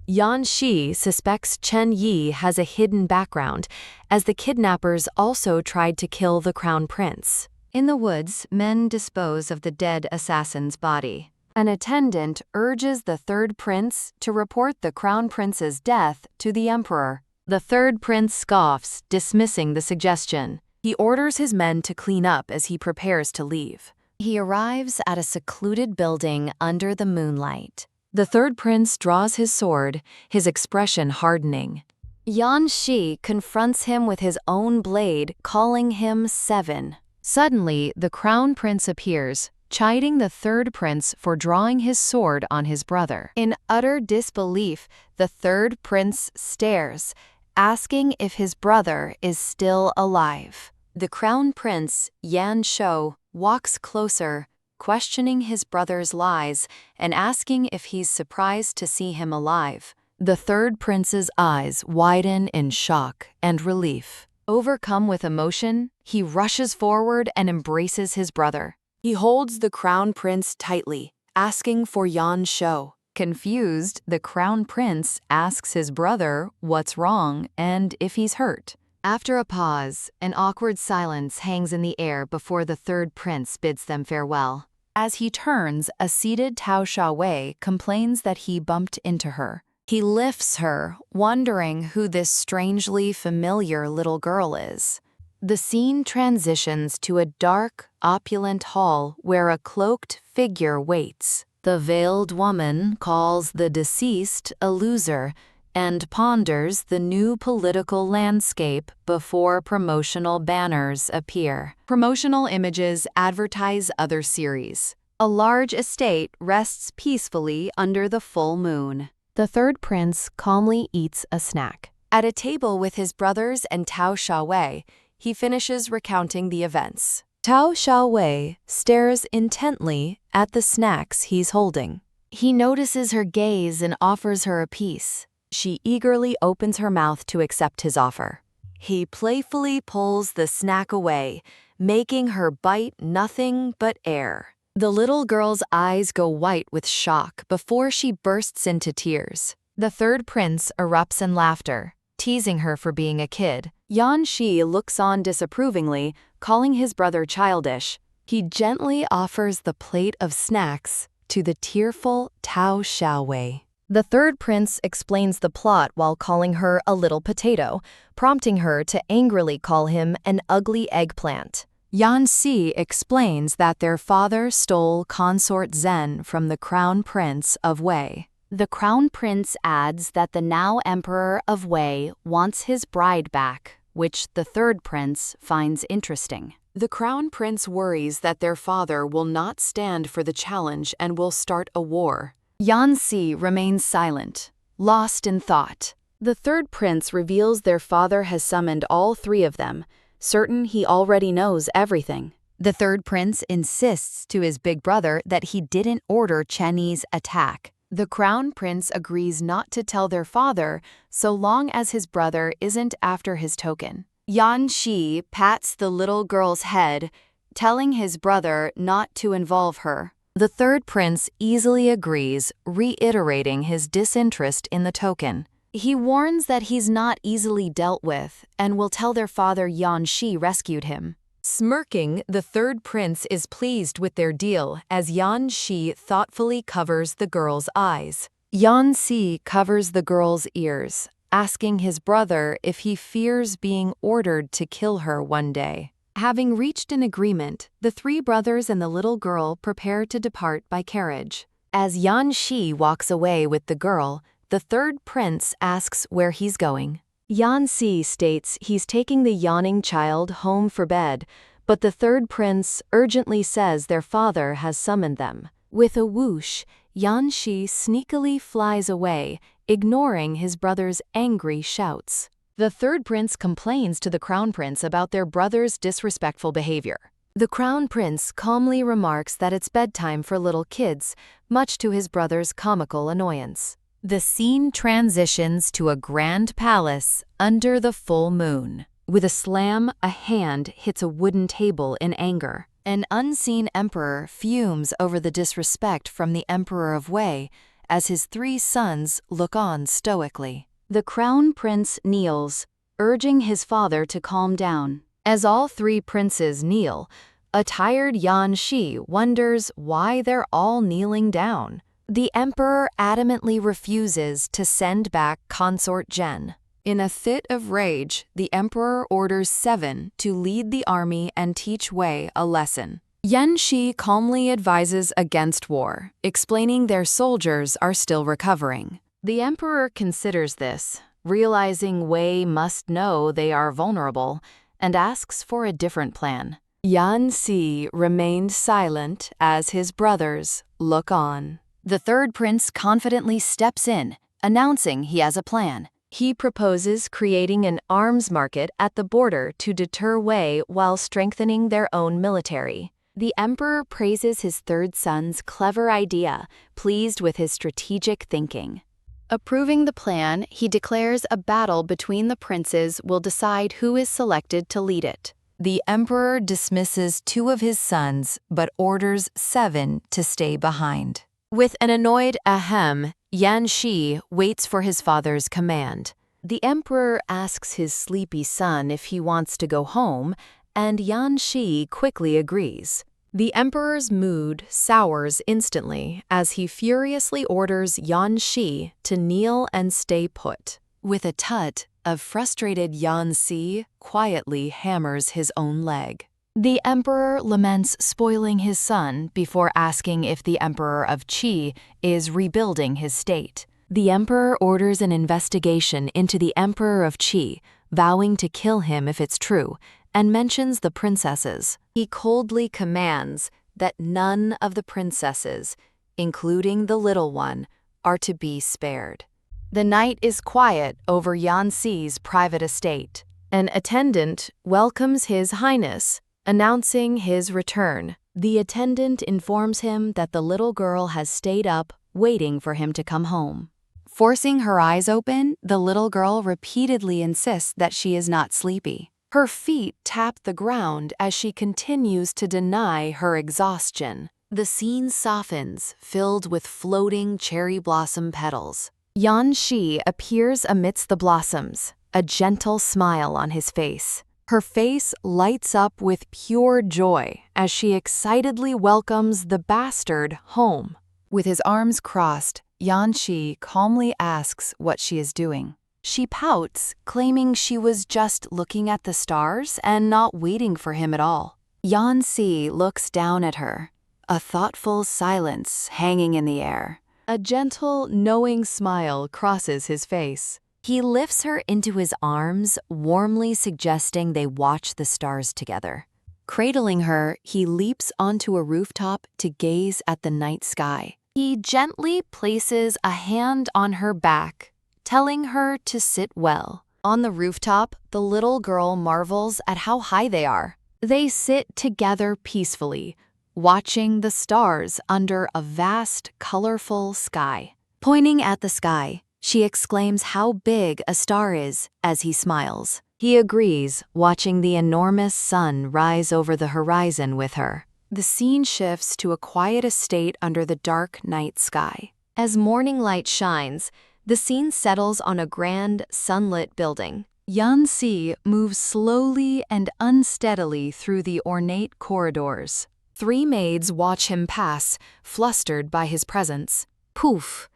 Yan Shi suspects Chen Yi has a hidden background, as the kidnappers also tried to kill the crown prince. In the woods, men dispose of the dead assassin's body. An attendant urges the third prince to report the crown prince's death to the emperor. The third prince scoffs, dismissing the suggestion. He orders his men to clean up as he prepares to leave. He arrives at a secluded building under the moonlight. The third prince draws his sword, his expression hardening. Yan Shi confronts him with his own blade, calling him Seven. Suddenly, the crown prince appears, chiding the third prince for drawing his sword on his brother. In utter disbelief, the third prince stares, asking if his brother is still alive. The crown prince, Yan Shou, walks closer, questioning his brother's lies and asking if he's surprised to see him alive. The third prince's eyes widen in shock and relief. Overcome with emotion, he rushes forward and embraces his brother. He holds the crown prince tightly, asking for Yan Shou. Confused, the crown prince asks his brother what's wrong and if he's hurt. After a pause, an awkward silence hangs in the air before the third prince bids them farewell. As he turns, a seated Tao Xiaowei complains that he bumped into her. He lifts her, wondering who this strangely familiar little girl is. The scene transitions to a dark, opulent hall where a cloaked figure waits. The veiled woman calls the deceased a loser and ponders the new political landscape before promotional banners appear. Promotional images advertise other series. A large estate rests peacefully under the full moon. The third prince calmly eats a snack. At a table with his brothers and Tao Xiaowei, he finishes recounting the events. Tao Xiaowei stares intently at the snacks he's holding. He notices her gaze and offers her a piece. She eagerly opens her mouth to accept his offer. He playfully pulls the snack away, making her bite nothing but air. The little girl's eyes go white with shock before she bursts into tears. The third prince erupts in laughter, teasing her for being a kid. Yan Shi looks on disapprovingly, calling his brother childish. He gently offers the plate of snacks to the tearful Tao Xiaowei. The third prince explains the plot while calling her a little potato, prompting her to angrily call him an ugly eggplant. Yan Xi explains that their father stole consort Zhen from the crown prince of Wei. The crown prince adds that the now emperor of Wei wants his bride back, which the third prince finds interesting. The crown prince worries that their father will not stand for the challenge and will start a war. Yan Xi remains silent, lost in thought. The third prince reveals their father has summoned all three of them, certain he already knows everything. The third prince insists to his big brother that he didn't order Chen Yi's attack. The crown prince agrees not to tell their father so long as his brother isn't after his token. Yan Shi pats the little girl's head, telling his brother not to involve her. The third prince easily agrees, reiterating his disinterest in the token. He warns that he's not easily dealt with and will tell their father Yan Shi rescued him. Smirking, the third prince is pleased with their deal as Yan Shi thoughtfully covers the girl's eyes. Yan Xi covers the girl's ears, asking his brother if he fears being ordered to kill her one day. Having reached an agreement, the three brothers and the little girl prepare to depart by carriage. As Yan Shi walks away with the girl, the third prince asks where he's going. Yan Xi states he's taking the yawning child home for bed, but the third prince urgently says their father has summoned them. With a whoosh, Yan Shi sneakily flies away, ignoring his brother's angry shouts. The third prince complains to the crown prince about their brother's disrespectful behavior. The crown prince calmly remarks that it's bedtime for little kids, much to his brother's comical annoyance. The scene transitions to a grand palace under the full moon. With a slam, a hand hits a wooden table in anger. An unseen emperor fumes over the disrespect from the emperor of Wei as his three sons look on stoically. The crown prince kneels, urging his father to calm down. As all three princes kneel, a tired Yan Shi wonders why they're all kneeling down. The emperor adamantly refuses to send back consort Zhen. In a fit of rage, the emperor orders 7 to lead the army and teach Wei a lesson. Yan Shi calmly advises against war, explaining their soldiers are still recovering. The emperor considers this, realizing Wei must know they are vulnerable, and asks for a different plan. Yan Xi remained silent as his brothers look on. The third prince confidently steps in, announcing he has a plan. He proposes creating an arms market at the border to deter Wei while strengthening their own military. The emperor praises his third son's clever idea, pleased with his strategic thinking. Approving the plan, he declares a battle between the princes will decide who is selected to lead it. The emperor dismisses 2 of his sons, but orders 7 to stay behind. With an annoyed ahem, Yan Shi waits for his father's command. The emperor asks his sleepy son if he wants to go home, and Yan Shi quickly agrees. The emperor's mood sours instantly as he furiously orders Yan Shi to kneel and stay put. With a tut, of frustrated Yan Si quietly hammers his own leg. The emperor laments spoiling his son before asking if the emperor of Qi is rebuilding his state. The emperor orders an investigation into the emperor of Qi, vowing to kill him if it's true, and mentions the princesses. He coldly commands that none of the princesses, including the little one, are to be spared. The night is quiet over Yan Si's private estate. An attendant welcomes His Highness, announcing his return. The attendant informs him that the little girl has stayed up, waiting for him to come home. Forcing her eyes open, the little girl repeatedly insists that she is not sleepy. Her feet tap the ground as she continues to deny her exhaustion. The scene softens, filled with floating cherry blossom petals. Yan Shi appears amidst the blossoms, a gentle smile on his face. Her face lights up with pure joy as she excitedly welcomes the bastard home. With his arms crossed, Yan Shi calmly asks what she is doing. She pouts, claiming she was just looking at the stars and not waiting for him at all. Yan Si looks down at her, a thoughtful silence hanging in the air. A gentle, knowing smile crosses his face. He lifts her into his arms, warmly suggesting they watch the stars together. Cradling her, he leaps onto a rooftop to gaze at the night sky. He gently places a hand on her back, telling her to sit well. On the rooftop, the little girl marvels at how high they are. They sit together peacefully, watching the stars under a vast, colorful sky. Pointing at the sky, she exclaims how big a star is as he smiles. He agrees, watching the enormous sun rise over the horizon with her. The scene shifts to a quiet estate under the dark night sky. As morning light shines, the scene settles on a grand, sunlit building. Yan Si moves slowly and unsteadily through the ornate corridors. 3 maids watch him pass, flustered by his presence. Poof!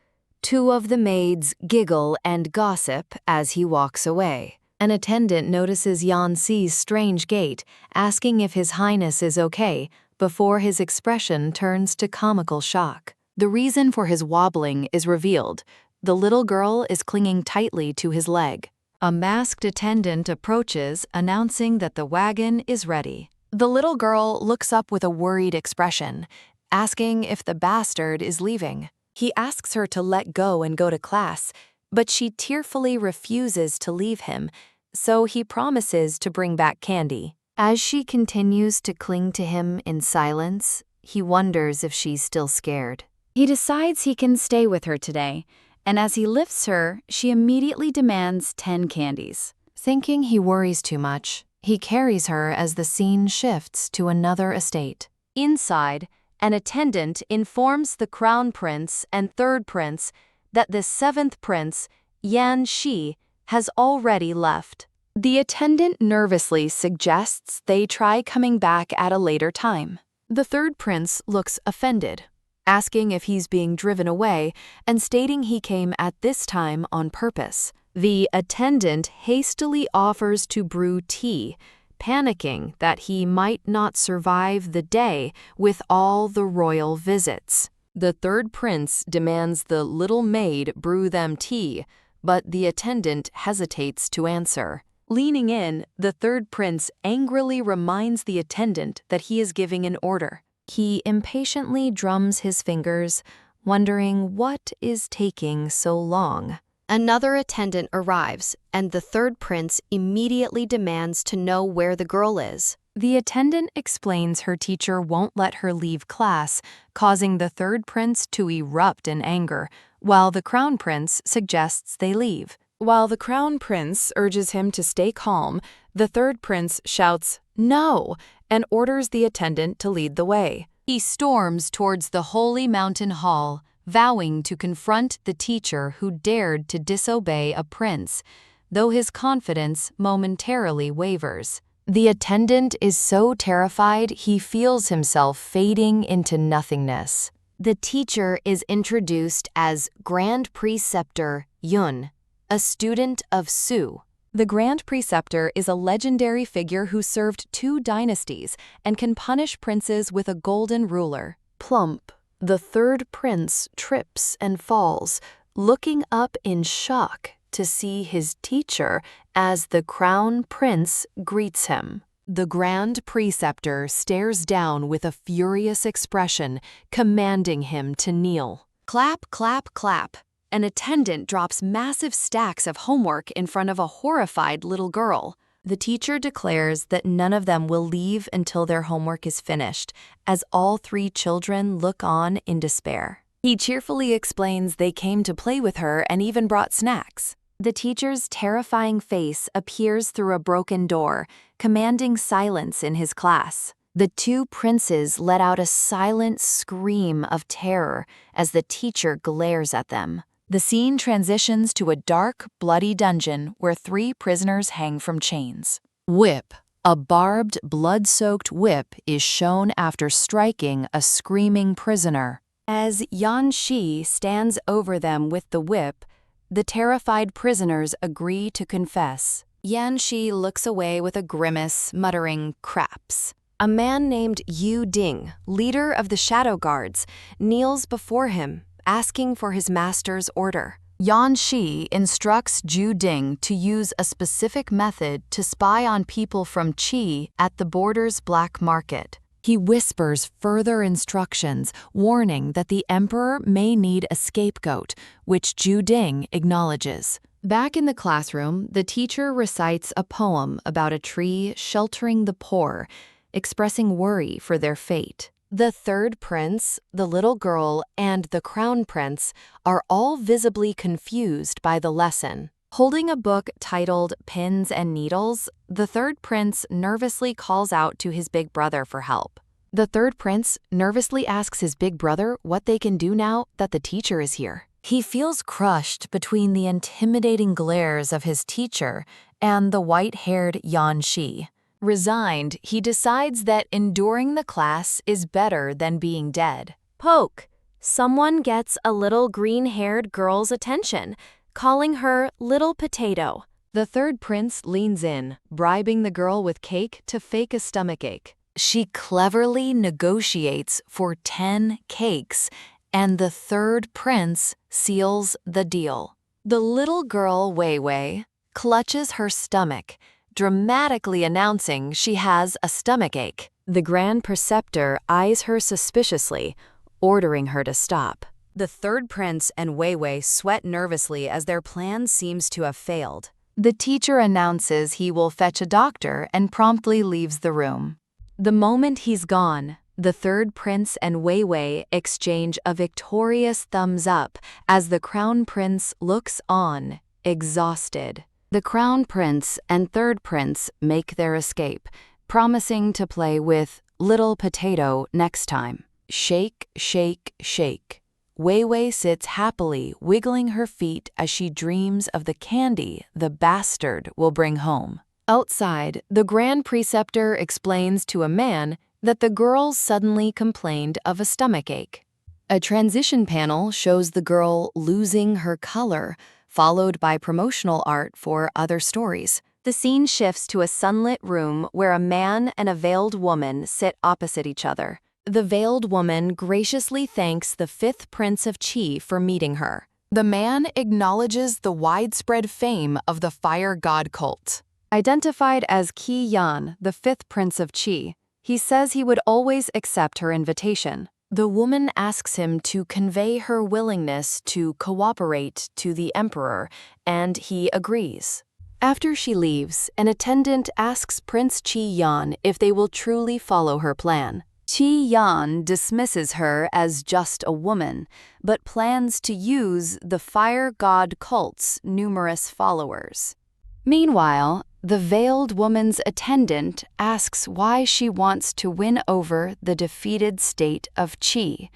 2 of the maids giggle and gossip as he walks away. An attendant notices Yan Si's strange gait, asking if His Highness is okay, before his expression turns to comical shock. The reason for his wobbling is revealed. The little girl is clinging tightly to his leg. A masked attendant approaches, announcing that the wagon is ready. The little girl looks up with a worried expression, asking if the bastard is leaving. He asks her to let go and go to class, but she tearfully refuses to leave him, so he promises to bring back candy. As she continues to cling to him in silence, he wonders if she's still scared. He decides he can stay with her today, and as he lifts her, she immediately demands 10 candies. Thinking he worries too much, he carries her as the scene shifts to another estate. Inside, an attendant informs the crown prince and 3rd prince that the 7th prince, Yan Shi, has already left. The attendant nervously suggests they try coming back at a later time. The 3rd prince looks offended, asking if he's being driven away and stating he came at this time on purpose. The attendant hastily offers to brew tea, panicking that he might not survive the day with all the royal visits. The 3rd prince demands the little maid brew them tea, but the attendant hesitates to answer. Leaning in, the 3rd prince angrily reminds the attendant that he is giving an order. He impatiently drums his fingers, wondering what is taking so long. Another attendant arrives, and the 3rd prince immediately demands to know where the girl is. The attendant explains her teacher won't let her leave class, causing the 3rd prince to erupt in anger, while the crown prince suggests they leave. While the crown prince urges him to stay calm, the 3rd prince shouts, "No!" and orders the attendant to lead the way. He storms towards the holy mountain hall, vowing to confront the teacher who dared to disobey a prince, though his confidence momentarily wavers. The attendant is so terrified he feels himself fading into nothingness. The teacher is introduced as Grand Preceptor Yun, a student of Su. The Grand Preceptor is a legendary figure who served 2 dynasties and can punish princes with a golden ruler. Plump, the 3rd prince, trips and falls, looking up in shock to see his teacher as the crown prince greets him. The Grand Preceptor stares down with a furious expression, commanding him to kneel. Clap, clap, clap. An attendant drops massive stacks of homework in front of a horrified little girl. The teacher declares that none of them will leave until their homework is finished, as all 3 children look on in despair. He cheerfully explains they came to play with her and even brought snacks. The teacher's terrifying face appears through a broken door, commanding silence in his class. The 2 princes let out a silent scream of terror as the teacher glares at them. The scene transitions to a dark, bloody dungeon where 3 prisoners hang from chains. Whip. A barbed, blood-soaked whip is shown after striking a screaming prisoner. As Yan Shi stands over them with the whip, the terrified prisoners agree to confess. Yan Shi looks away with a grimace, muttering, "Craps." A man named Yu Ding, leader of the Shadow Guards, kneels before him, asking for his master's order. Yan Shi instructs Ju Ding to use a specific method to spy on people from Qi at the border's black market. He whispers further instructions, warning that the emperor may need a scapegoat, which Ju Ding acknowledges. Back in the classroom, the teacher recites a poem about a tree sheltering the poor, expressing worry for their fate. The 3rd prince, the little girl, and the crown prince are all visibly confused by the lesson. Holding a book titled Pins and Needles, the 3rd prince nervously calls out to his big brother for help. The 3rd prince nervously asks his big brother what they can do now that the teacher is here. He feels crushed between the intimidating glares of his teacher and the white-haired Yan Shi. Resigned, he decides that enduring the class is better than being dead. Poke! Someone gets a little green-haired girl's attention, calling her Little Potato. The 3rd prince leans in, bribing the girl with cake to fake a stomachache. She cleverly negotiates for 10 cakes, and the 3rd prince seals the deal. The little girl Wei Wei clutches her stomach, dramatically announcing she has a stomachache. The Grand Preceptor eyes her suspiciously, ordering her to stop. The 3rd prince and Wei Wei sweat nervously as their plan seems to have failed. The teacher announces he will fetch a doctor and promptly leaves the room. The moment he's gone, the 3rd prince and Wei Wei exchange a victorious thumbs up as the crown prince looks on, exhausted. The crown prince and 3rd prince make their escape, promising to play with Little Potato next time. Shake, shake, shake. Wei Wei sits happily, wiggling her feet as she dreams of the candy the bastard will bring home. Outside, the Grand Preceptor explains to a man that the girl suddenly complained of a stomachache. A transition panel shows the girl losing her color, followed by promotional art for other stories. The scene shifts to a sunlit room where a man and a veiled woman sit opposite each other. The veiled woman graciously thanks the 5th prince of Qi for meeting her. The man acknowledges the widespread fame of the fire god cult. Identified as Qi Yan, the 5th prince of Qi, he says he would always accept her invitation. The woman asks him to convey her willingness to cooperate to the emperor, and he agrees. After she leaves, an attendant asks Prince Qi Yan if they will truly follow her plan. Qi Yan dismisses her as just a woman, but plans to use the fire god cult's numerous followers. Meanwhile, the veiled woman's attendant asks why she wants to win over the defeated state of Qi,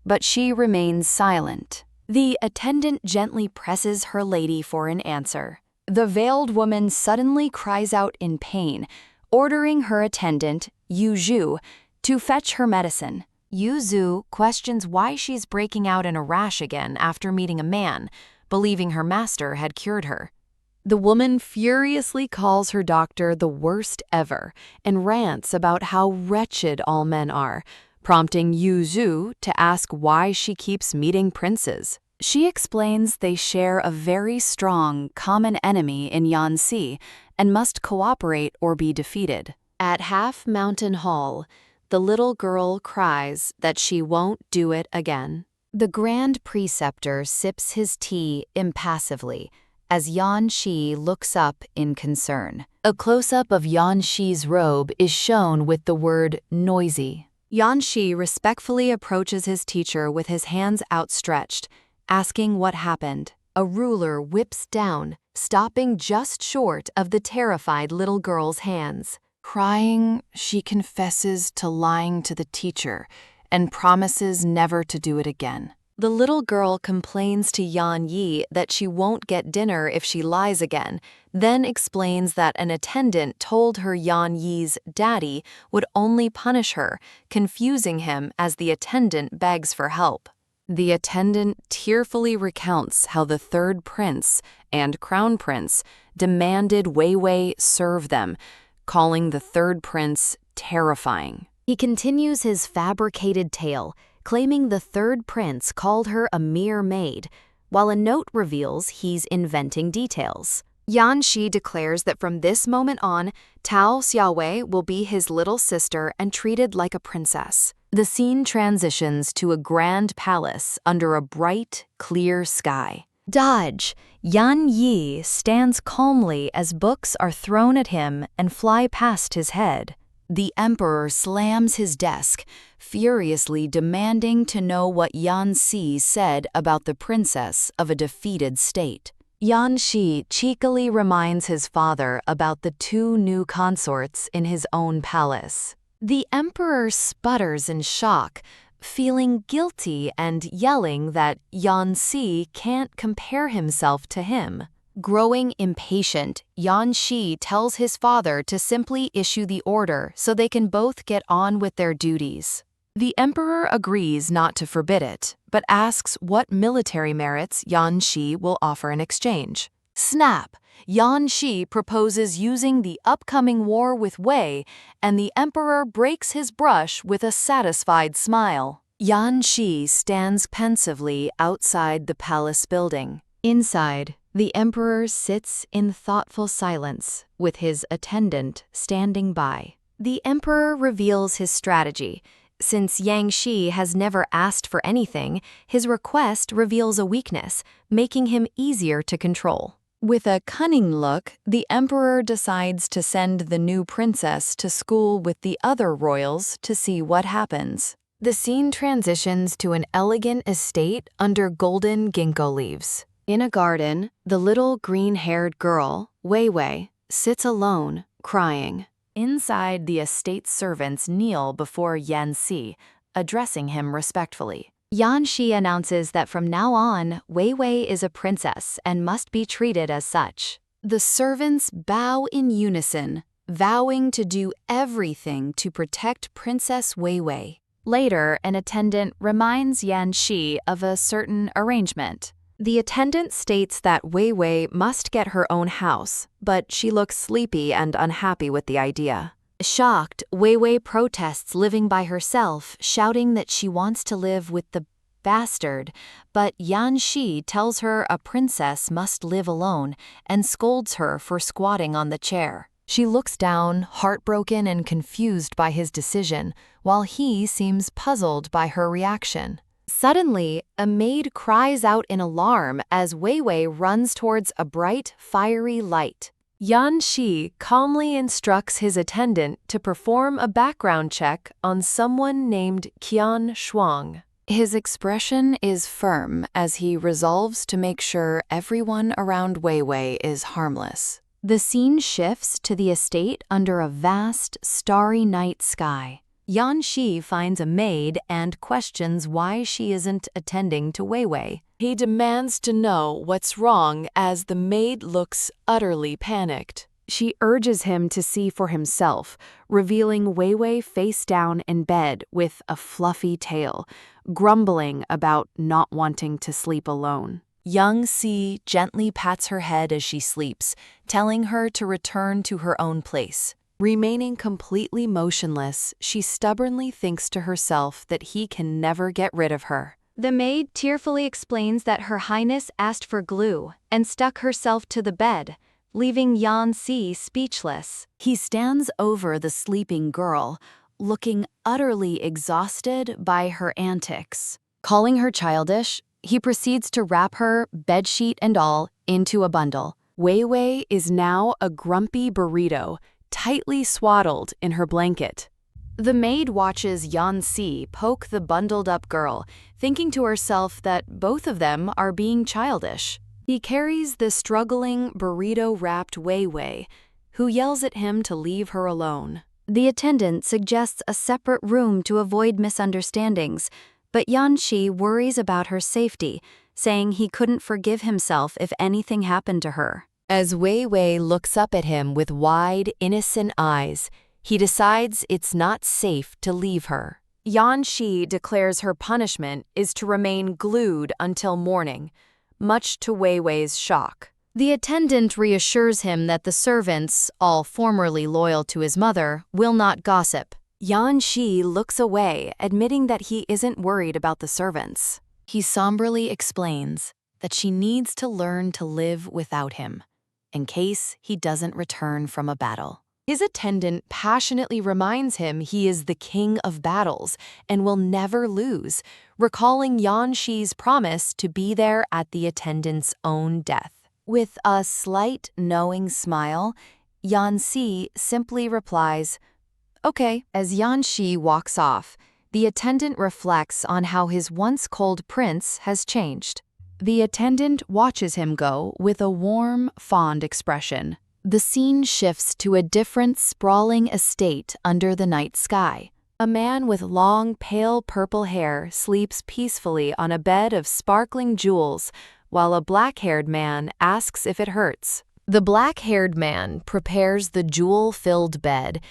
but she remains silent. The attendant gently presses her lady for an answer. The veiled woman suddenly cries out in pain, ordering her attendant, Yu Zhu, to fetch her medicine. Yu Zhu questions why she's breaking out in a rash again after meeting a man, believing her master had cured her. The woman furiously calls her doctor the worst ever and rants about how wretched all men are, prompting Yu Zhu to ask why she keeps meeting princes. She explains they share a very strong common enemy in Yanxi and must cooperate or be defeated. At Half Mountain Hall, the little girl cries that she won't do it again. The Grand Preceptor sips his tea impassively as Yan Shi looks up in concern. A close-up of Yan Shi's robe is shown with the word noisy. Yan Shi respectfully approaches his teacher with his hands outstretched, asking what happened. A ruler whips down, stopping just short of the terrified little girl's hands. Crying, she confesses to lying to the teacher and promises never to do it again. The little girl complains to Yan Yi that she won't get dinner if she lies again, then explains that an attendant told her Yan Yi's daddy would only punish her, confusing him as the attendant begs for help. The attendant tearfully recounts how the third prince and crown prince demanded Wei Wei serve them, calling the third prince terrifying. He continues his fabricated tale, claiming the third prince called her a mere maid, while a note reveals he's inventing details. Yan Shi declares that from this moment on, Tao Xiaowei will be his little sister and treated like a princess. The scene transitions to a grand palace under a bright, clear sky. Dodge! Yan Yi stands calmly as books are thrown at him and fly past his head. The emperor slams his desk, furiously demanding to know what Yan Xi said about the princess of a defeated state. Yan Shi cheekily reminds his father about the 2 new consorts in his own palace. The emperor sputters in shock, feeling guilty and yelling that Yan Xi can't compare himself to him. Growing impatient, Yan Shi tells his father to simply issue the order so they can both get on with their duties. The emperor agrees not to forbid it, but asks what military merits Yan Shi will offer in exchange. Snap! Yan Shi proposes using the upcoming war with Wei, and the emperor breaks his brush with a satisfied smile. Yan Shi stands pensively outside the palace building. Inside, the emperor sits in thoughtful silence, with his attendant standing by. The emperor reveals his strategy. Since Yang Shi has never asked for anything, his request reveals a weakness, making him easier to control. With a cunning look, the emperor decides to send the new princess to school with the other royals to see what happens. The scene transitions to an elegant estate under golden ginkgo leaves. In a garden, the little green-haired girl, Wei Wei, sits alone, crying. Inside, the estate servants kneel before Yan Xi, addressing him respectfully. Yan Shi announces that from now on, Wei Wei is a princess and must be treated as such. The servants bow in unison, vowing to do everything to protect Princess Wei Wei. Later, an attendant reminds Yan Shi of a certain arrangement. The attendant states that Wei Wei must get her own house, but she looks sleepy and unhappy with the idea. Shocked, Wei Wei protests living by herself, shouting that she wants to live with the bastard, but Yan Shi tells her a princess must live alone and scolds her for squatting on the chair. She looks down, heartbroken and confused by his decision, while he seems puzzled by her reaction. Suddenly, a maid cries out in alarm as Wei Wei runs towards a bright, fiery light. Yan Shi calmly instructs his attendant to perform a background check on someone named Qian Shuang. His expression is firm as he resolves to make sure everyone around Wei Wei is harmless. The scene shifts to the estate under a vast, starry night sky. Yan Shi finds a maid and questions why she isn't attending to Wei Wei. He demands to know what's wrong as the maid looks utterly panicked. She urges him to see for himself, revealing Wei Wei face down in bed with a fluffy tail, grumbling about not wanting to sleep alone. Young Si gently pats her head as she sleeps, telling her to return to her own place. Remaining completely motionless, she stubbornly thinks to herself that he can never get rid of her. The maid tearfully explains that Her Highness asked for glue and stuck herself to the bed, leaving Yan Si speechless. He stands over the sleeping girl, looking utterly exhausted by her antics. Calling her childish, he proceeds to wrap her, bedsheet and all, into a bundle. Wei Wei is now a grumpy burrito, tightly swaddled in her blanket. The maid watches Yan Si poke the bundled-up girl, thinking to herself that both of them are being childish. He carries the struggling, burrito-wrapped Wei Wei, who yells at him to leave her alone. The attendant suggests a separate room to avoid misunderstandings, but Yan Shi worries about her safety, saying he couldn't forgive himself if anything happened to her. As Wei Wei looks up at him with wide, innocent eyes, he decides it's not safe to leave her. Yan Shi declares her punishment is to remain glued until morning, much to Wei Wei's shock. The attendant reassures him that the servants, all formerly loyal to his mother, will not gossip. Yan Shi looks away, admitting that he isn't worried about the servants. He somberly explains that she needs to learn to live without him, in case he doesn't return from a battle. His attendant passionately reminds him he is the king of battles and will never lose, recalling Yan Shi's promise to be there at the attendant's own death. With a slight, knowing smile, Yan Si simply replies, "Okay." As Yan Shi walks off, the attendant reflects on how his once cold prince has changed. The attendant watches him go with a warm, fond expression. The scene shifts to a different, sprawling estate under the night sky. A man with long, pale purple hair sleeps peacefully on a bed of sparkling jewels, while a black-haired man asks if it hurts. The black-haired man prepares the jewel-filled bed,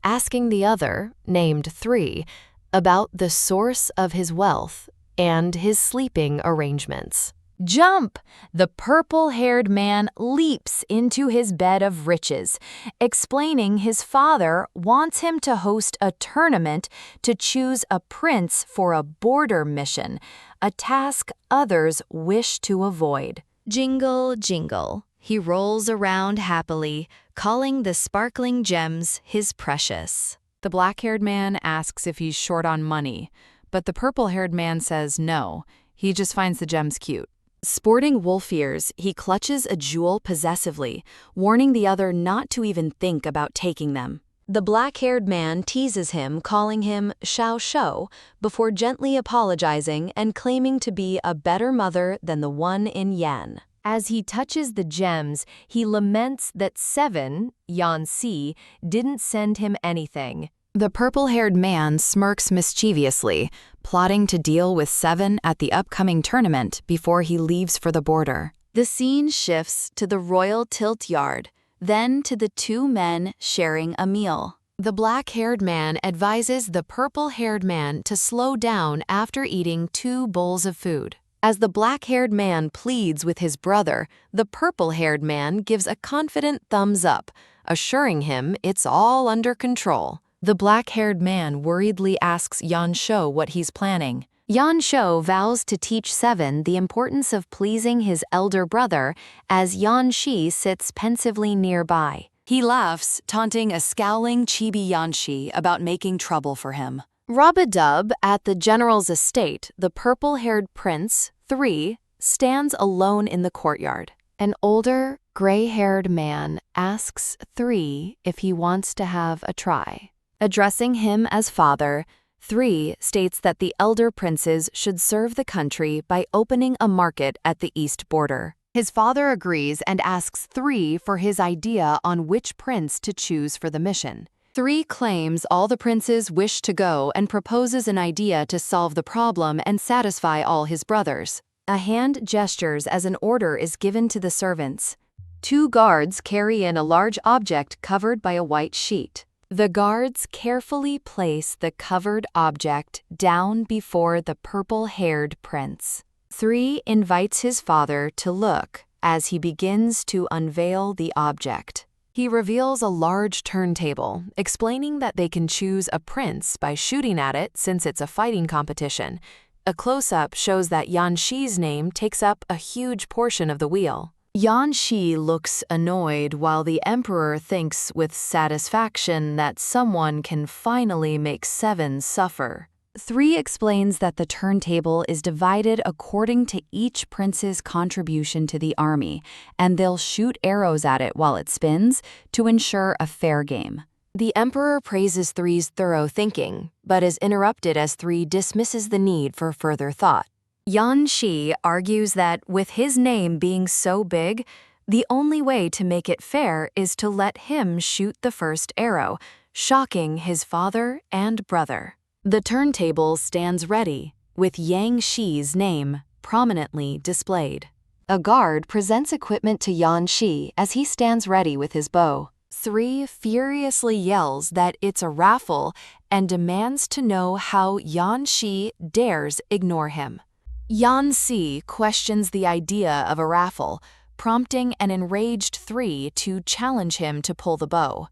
asking the other, named 3, about the source of his wealth and his sleeping arrangements. Jump! The purple-haired man leaps into his bed of riches, explaining his father wants him to host a tournament to choose a prince for a border mission, a task others wish to avoid. Jingle, jingle. He rolls around happily, calling the sparkling gems his precious. The black-haired man asks if he's short on money, but the purple-haired man says no, he just finds the gems cute. Sporting wolf ears, he clutches a jewel possessively, warning the other not to even think about taking them. The black-haired man teases him, calling him Xiao Shou, before gently apologizing and claiming to be a better mother than the one in Yan. As he touches the gems, he laments that 7, Yan Si, didn't send him anything. The purple-haired man smirks mischievously, plotting to deal with 7 at the upcoming tournament before he leaves for the border. The scene shifts to the royal tilt yard, then to the 2 men sharing a meal. The black-haired man advises the purple-haired man to slow down after eating 2 bowls of food. As the black-haired man pleads with his brother, the purple-haired man gives a confident thumbs up, assuring him it's all under control. The black-haired man worriedly asks Yan Shou what he's planning. Yan Shou vows to teach 7 the importance of pleasing his elder brother as Yan Shi sits pensively nearby. He laughs, taunting a scowling chibi Yan Shi about making trouble for him. Rub-a-dub at the general's estate, the purple-haired prince, 3, stands alone in the courtyard. An older, gray-haired man asks 3 if he wants to have a try. Addressing him as father, 3 states that the elder princes should serve the country by opening a market at the east border. His father agrees and asks 3 for his idea on which prince to choose for the mission. 3 claims all the princes wish to go and proposes an idea to solve the problem and satisfy all his brothers. A hand gestures as an order is given to the servants. Two guards carry in a large object covered by a white sheet. The guards carefully place the covered object down before the purple-haired prince. 3 invites his father to look as he begins to unveil the object. He reveals a large turntable, explaining that they can choose a prince by shooting at it since it's a fighting competition. A close-up shows that Yan Shi's name takes up a huge portion of the wheel. Yan Shi looks annoyed while the emperor thinks with satisfaction that someone can finally make 7 suffer. 3 explains that the turntable is divided according to each prince's contribution to the army, and they'll shoot arrows at it while it spins to ensure a fair game. The emperor praises 3's thorough thinking, but is interrupted as 3 dismisses the need for further thought. Yan Shi argues that with his name being so big, the only way to make it fair is to let him shoot the first arrow, shocking his father and brother. The turntable stands ready, with Yang Shi's name prominently displayed. A guard presents equipment to Yan Shi as he stands ready with his bow. 3 furiously yells that it's a raffle and demands to know how Yan Shi dares ignore him. Yan Shi questions the idea of a raffle, prompting an enraged 3 to challenge him to pull the bow.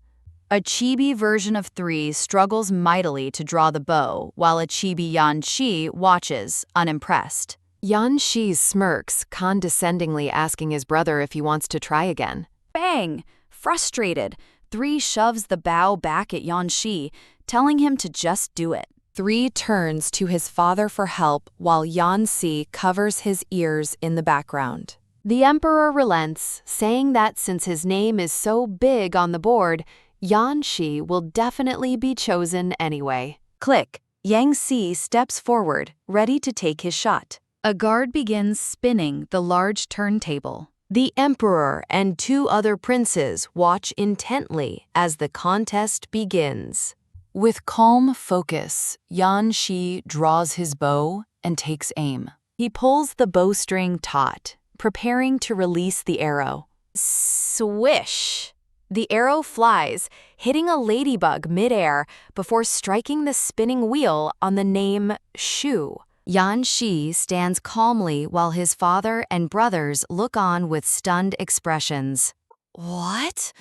A chibi version of 3 struggles mightily to draw the bow, while a chibi Yan Shi watches, unimpressed. Yan Shi smirks, condescendingly asking his brother if he wants to try again. Bang! Frustrated, 3 shoves the bow back at Yan Shi, telling him to just do it. 3 turns to his father for help while Yan Shi covers his ears in the background. The emperor relents, saying that since his name is so big on the board, Yan Shi will definitely be chosen anyway. Click. Yang Shi steps forward, ready to take his shot. A guard begins spinning the large turntable. The emperor and 2 other princes watch intently as the contest begins. With calm focus, Yan Shi draws his bow and takes aim. He pulls the bowstring taut, preparing to release the arrow. Swish! The arrow flies, hitting a ladybug midair before striking the spinning wheel on the name Shu. Yan Shi stands calmly while his father and brothers look on with stunned expressions. What?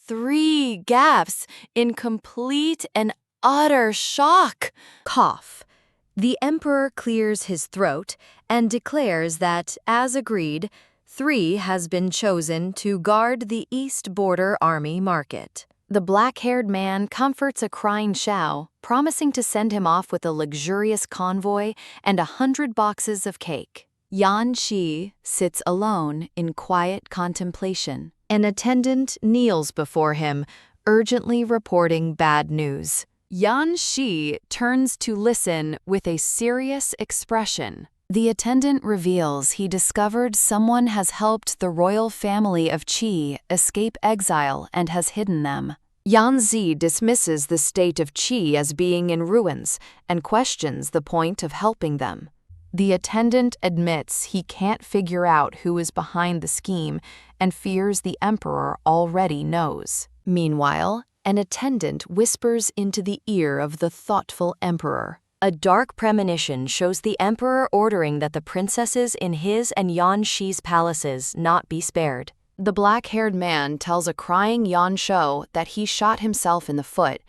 3 gasps in complete and utter shock. Cough. The emperor clears his throat and declares that, as agreed, 3 has been chosen to guard the East Border Army Market. The black-haired man comforts a crying Xiao, promising to send him off with a luxurious convoy and 100 boxes of cake. Yan Shi sits alone in quiet contemplation. An attendant kneels before him, urgently reporting bad news. Yan Shi turns to listen with a serious expression. The attendant reveals he discovered someone has helped the royal family of Qi escape exile and has hidden them. Yan Shi dismisses the state of Qi as being in ruins and questions the point of helping them. The attendant admits he can't figure out who is behind the scheme and fears the emperor already knows. Meanwhile, an attendant whispers into the ear of the thoughtful emperor. A dark premonition shows the emperor ordering that the princesses in his and Yan Shi's palaces not be spared. The black-haired man tells a crying Yan Shou that he shot himself in the foot,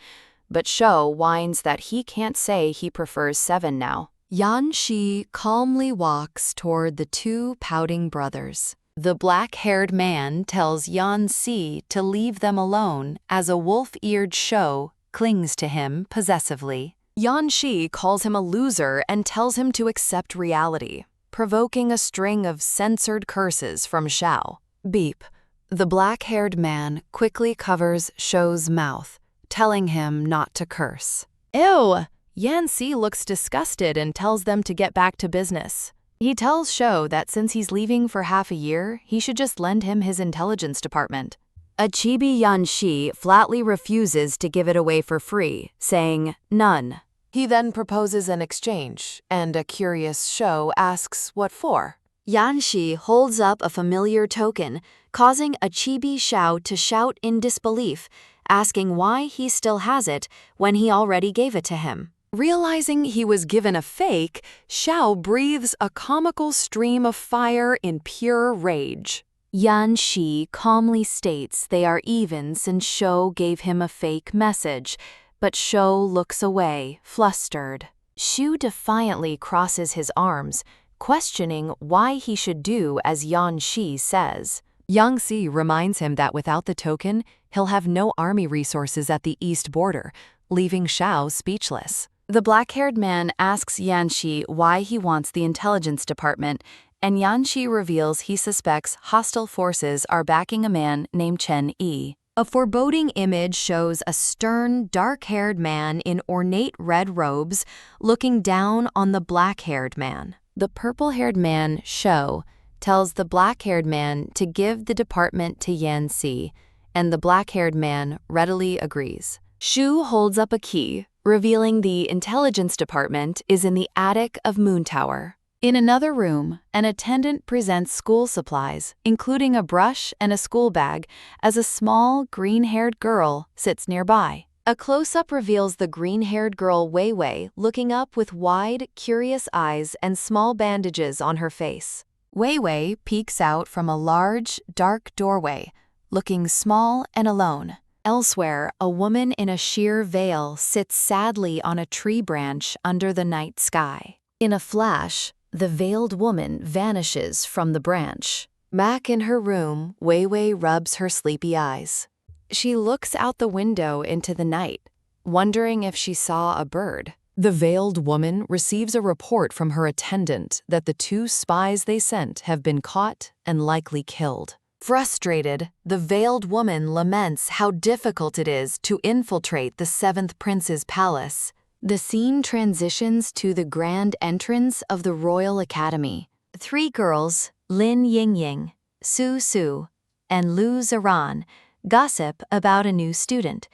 but Shou whines that he can't say he prefers 7 now. Yan Shi calmly walks toward the 2 pouting brothers. The black-haired man tells Yan Shi to leave them alone as a wolf-eared Shou clings to him possessively. Yan Shi calls him a loser and tells him to accept reality, provoking a string of censored curses from Xiao. Beep. The black-haired man quickly covers Shou's mouth, telling him not to curse. Ew! Yan Shi looks disgusted and tells them to get back to business. He tells Shou that since he's leaving for half a year, he should just lend him his intelligence department. A chibi Yan Shi flatly refuses to give it away for free, saying, none. He then proposes an exchange, and a curious Shou asks what for. Yanxi holds up a familiar token, causing a chibi Xiao to shout in disbelief, asking why he still has it when he already gave it to him. Realizing he was given a fake, Xiao breathes a comical stream of fire in pure rage. Yanxi calmly states they are even since Shou gave him a fake message, but Shou looks away, flustered. Shu defiantly crosses his arms, questioning why he should do as Yanxi says. Yang Si reminds him that without the token, he'll have no army resources at the east border, leaving Xiao speechless. The black-haired man asks Yanxi why he wants the intelligence department, and Yanxi reveals he suspects hostile forces are backing a man named Chen Yi. A foreboding image shows a stern, dark-haired man in ornate red robes looking down on the black-haired man. The purple-haired man, Shou, tells the black-haired man to give the department to Yanxi, and the black-haired man readily agrees. Shu holds up a key, revealing the intelligence department is in the attic of Moon Tower. In another room, an attendant presents school supplies, including a brush and a school bag, as a small, green-haired girl sits nearby. A close-up reveals the green-haired girl Wei Wei looking up with wide, curious eyes and small bandages on her face. Wei Wei peeks out from a large, dark doorway, looking small and alone. Elsewhere, a woman in a sheer veil sits sadly on a tree branch under the night sky. In a flash, the veiled woman vanishes from the branch. Back in her room, Wei Wei rubs her sleepy eyes. She looks out the window into the night, wondering if she saw a bird. The veiled woman receives a report from her attendant that the 2 spies they sent have been caught and likely killed. Frustrated, the veiled woman laments how difficult it is to infiltrate the 7th Prince's palace. The scene transitions to the grand entrance of the Royal Academy. 3 girls, Lin Yingying, Su Su, and Lu Ziran, gossip about a new student.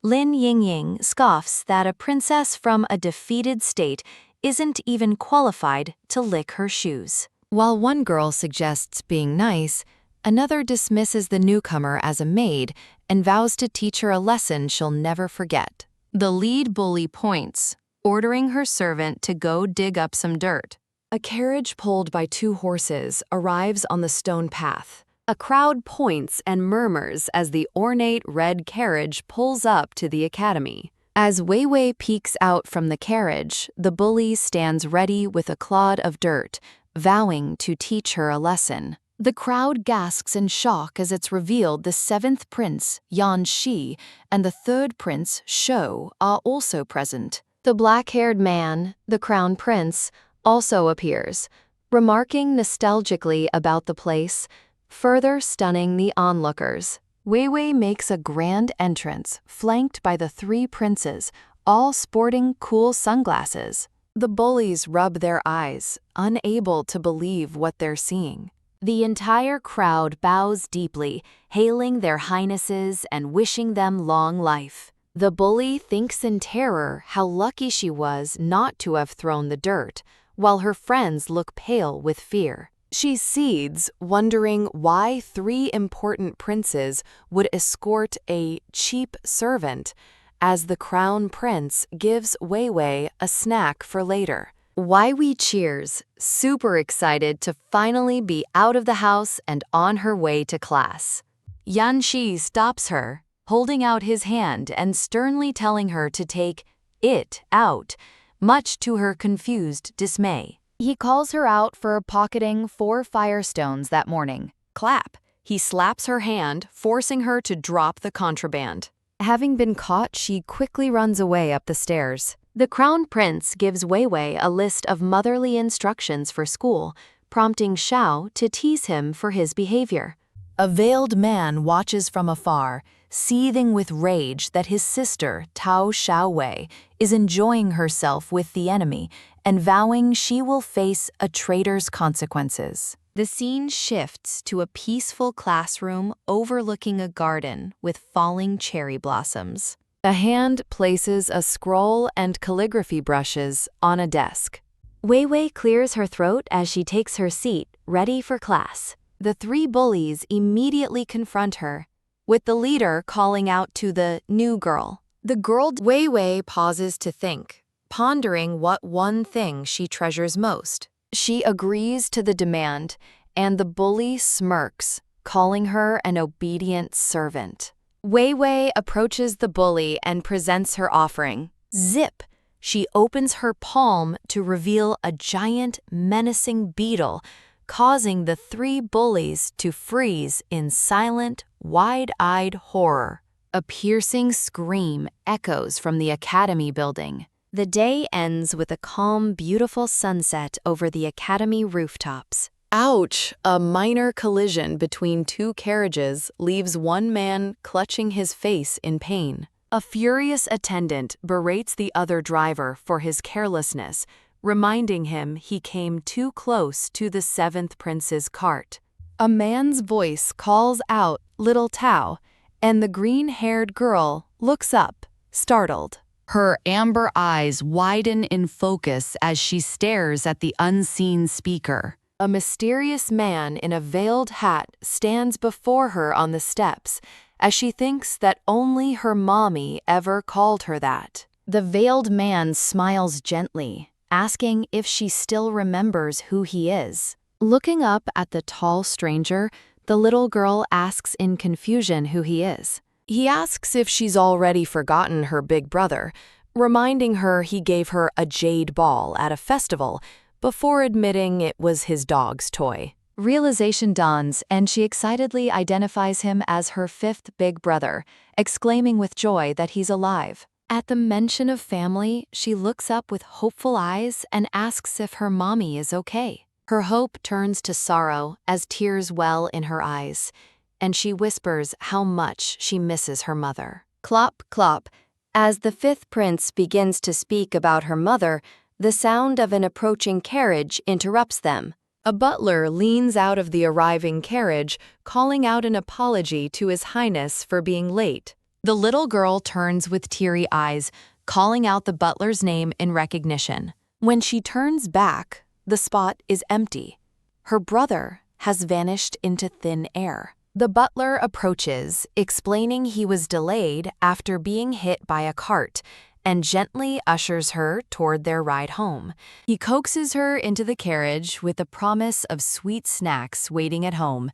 Lin Yingying scoffs that a princess from a defeated state isn't even qualified to lick her shoes. While one girl suggests being nice, another dismisses the newcomer as a maid and vows to teach her a lesson she'll never forget. The lead bully points, ordering her servant to go dig up some dirt. A carriage pulled by 2 horses arrives on the stone path. A crowd points and murmurs as the ornate red carriage pulls up to the academy. As Wei Wei peeks out from the carriage, the bully stands ready with a clod of dirt, vowing to teach her a lesson. The crowd gasps in shock as it's revealed the 7th prince, Yanxi, and the 3rd prince, Shou, are also present. The black-haired man, the crown prince, also appears, remarking nostalgically about the place, further stunning the onlookers. Wei Wei makes a grand entrance, flanked by the 3 princes, all sporting cool sunglasses. The bullies rub their eyes, unable to believe what they're seeing. The entire crowd bows deeply, hailing their highnesses and wishing them long life. The bully thinks in terror how lucky she was not to have thrown the dirt, while her friends look pale with fear. She cedes, wondering why 3 important princes would escort a cheap servant, as the crown prince gives Wei Wei a snack for later. Wei Wei cheers, super excited to finally be out of the house and on her way to class. Yanxi stops her, holding out his hand and sternly telling her to take it out, much to her confused dismay. He calls her out for pocketing 4 firestones that morning. Clap! He slaps her hand, forcing her to drop the contraband. Having been caught, she quickly runs away up the stairs. The crown prince gives Wei Wei a list of motherly instructions for school, prompting Xiao to tease him for his behavior. A veiled man watches from afar, seething with rage that his sister, Tao Xiaowei, is enjoying herself with the enemy and vowing she will face a traitor's consequences. The scene shifts to a peaceful classroom overlooking a garden with falling cherry blossoms. A hand places a scroll and calligraphy brushes on a desk. Wei Wei clears her throat as she takes her seat, ready for class. The three bullies immediately confront her, with the leader calling out to the new girl. The girl Wei Wei pauses to think, pondering what one thing she treasures most. She agrees to the demand, and the bully smirks, calling her an obedient servant. Wei Wei approaches the bully and presents her offering. Zip! She opens her palm to reveal a giant, menacing beetle, causing the three bullies to freeze in silent, wide-eyed horror. A piercing scream echoes from the academy building. The day ends with a calm, beautiful sunset over the academy rooftops. Ouch! A minor collision between two carriages leaves one man clutching his face in pain. A furious attendant berates the other driver for his carelessness, reminding him he came too close to the seventh prince's cart. A man's voice calls out, "Little Tao," and the green-haired girl looks up, startled. Her amber eyes widen in focus as she stares at the unseen speaker. A mysterious man in a veiled hat stands before her on the steps, as she thinks that only her mommy ever called her that. The veiled man smiles gently, asking if she still remembers who he is. Looking up at the tall stranger, the little girl asks in confusion who he is. He asks if she's already forgotten her big brother, reminding her he gave her a jade ball at a festival before admitting it was his dog's toy. Realization dawns, and she excitedly identifies him as her fifth big brother, exclaiming with joy that he's alive. At the mention of family, she looks up with hopeful eyes and asks if her mommy is okay. Her hope turns to sorrow as tears well in her eyes, and she whispers how much she misses her mother. Clop, clop. As the fifth prince begins to speak about her mother, the sound of an approaching carriage interrupts them. A butler leans out of the arriving carriage, calling out an apology to His Highness for being late. The little girl turns with teary eyes, calling out the butler's name in recognition. When she turns back, the spot is empty. Her brother has vanished into thin air. The butler approaches, explaining he was delayed after being hit by a cart, and gently ushers her toward their ride home. He coaxes her into the carriage with the promise of sweet snacks waiting at home,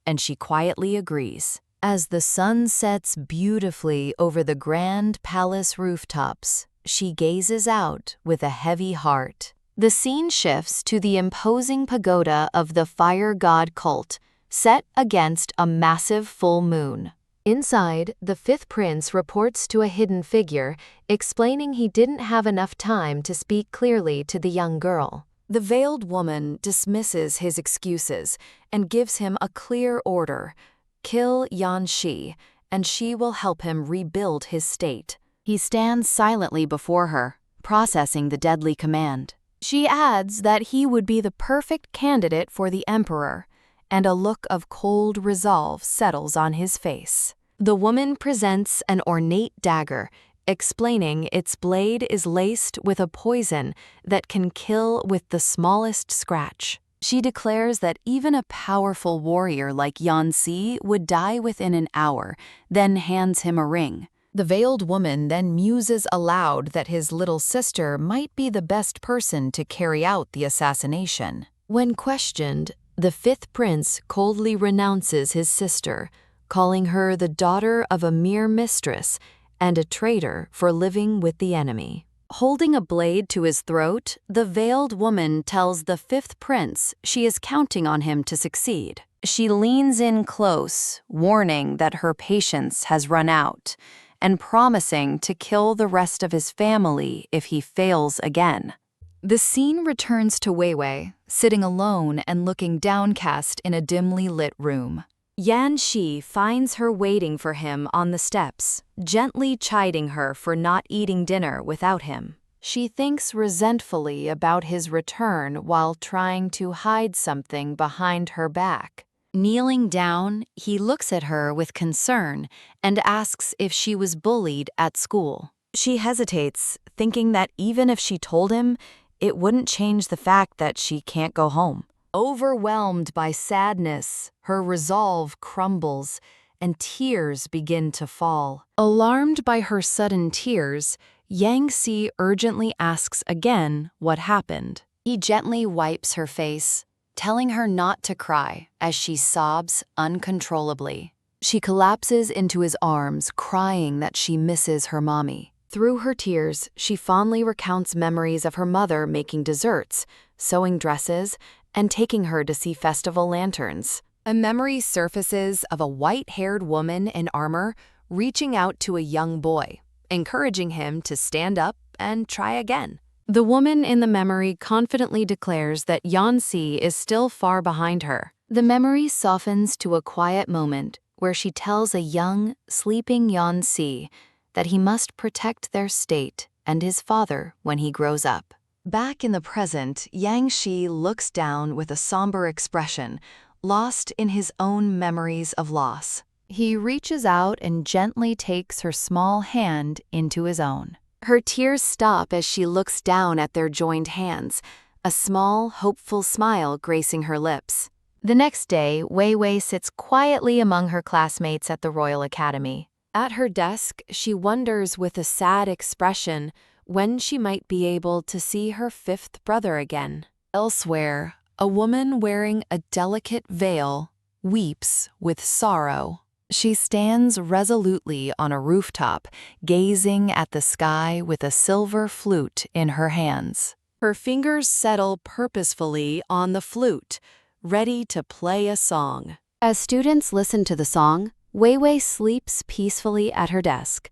and she quietly agrees. As the sun sets beautifully over the grand palace rooftops, she gazes out with a heavy heart. The scene shifts to the imposing pagoda of the fire god cult, set against a massive full moon. Inside, the fifth prince reports to a hidden figure, explaining he didn't have enough time to speak clearly to the young girl. The veiled woman dismisses his excuses and gives him a clear order: kill Yan Shi, and she will help him rebuild his state. He stands silently before her, processing the deadly command. She adds that he would be the perfect candidate for the emperor, and a look of cold resolve settles on his face. The woman presents an ornate dagger, explaining its blade is laced with a poison that can kill with the smallest scratch. She declares that even a powerful warrior like Yanxi would die within an hour, then hands him a ring. The veiled woman then muses aloud that his little sister might be the best person to carry out the assassination. When questioned, the fifth prince coldly renounces his sister, calling her the daughter of a mere mistress and a traitor for living with the enemy. Holding a blade to his throat, the veiled woman tells the fifth prince she is counting on him to succeed. She leans in close, warning that her patience has run out, and promising to kill the rest of his family if he fails again. The scene returns to Wei Wei, sitting alone and looking downcast in a dimly lit room. Yan Shi finds her waiting for him on the steps, gently chiding her for not eating dinner without him. She thinks resentfully about his return while trying to hide something behind her back. Kneeling down, he looks at her with concern and asks if she was bullied at school. She hesitates, thinking that even if she told him, it wouldn't change the fact that she can't go home. Overwhelmed by sadness, her resolve crumbles, and tears begin to fall. Alarmed by her sudden tears, Yang Si urgently asks again what happened. He gently wipes her face, telling her not to cry as she sobs uncontrollably. She collapses into his arms, crying that she misses her mommy. Through her tears, she fondly recounts memories of her mother making desserts, sewing dresses, and taking her to see festival lanterns. A memory surfaces of a white-haired woman in armor reaching out to a young boy, encouraging him to stand up and try again. The woman in the memory confidently declares that Yanxi is still far behind her. The memory softens to a quiet moment where she tells a young, sleeping Yanxi that he must protect their state and his father when he grows up. Back in the present, Yang Shi looks down with a somber expression, lost in his own memories of loss. He reaches out and gently takes her small hand into his own. Her tears stop as she looks down at their joined hands, a small, hopeful smile gracing her lips. The next day, Wei Wei sits quietly among her classmates at the Royal Academy. At her desk, she wonders with a sad expression when she might be able to see her fifth brother again. Elsewhere, a woman wearing a delicate veil weeps with sorrow. She stands resolutely on a rooftop, gazing at the sky with a silver flute in her hands. Her fingers settle purposefully on the flute, ready to play a song. As students listen to the song, Wei Wei sleeps peacefully at her desk.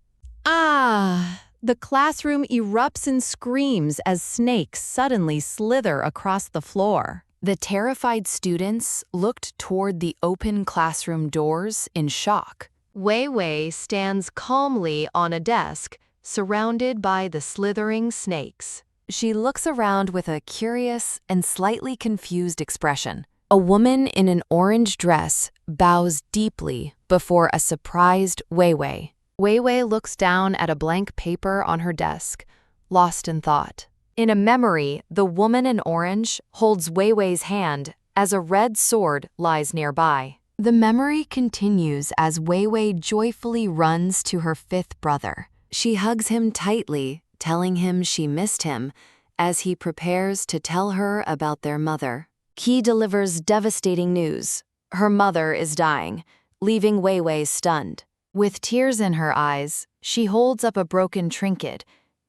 The classroom erupts in screams as snakes suddenly slither across the floor. The terrified students looked toward the open classroom doors in shock. Wei Wei stands calmly on a desk, surrounded by the slithering snakes. She looks around with a curious and slightly confused expression. A woman in an orange dress bows deeply before a surprised Wei Wei. Wei Wei looks down at a blank paper on her desk, lost in thought. In a memory, the woman in orange holds Wei Wei's hand as a red sword lies nearby. The memory continues as Wei Wei joyfully runs to her fifth brother. She hugs him tightly, telling him she missed him, as he prepares to tell her about their mother. Qi delivers devastating news. Her mother is dying, leaving Wei Wei stunned. With tears in her eyes, she holds up a broken trinket,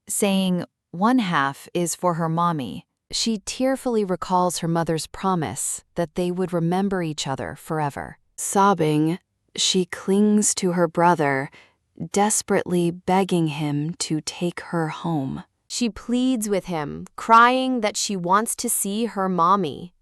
saying one half is for her mommy. She tearfully recalls her mother's promise that they would remember each other forever. Sobbing, she clings to her brother, desperately begging him to take her home. She pleads with him, crying that she wants to see her mommy.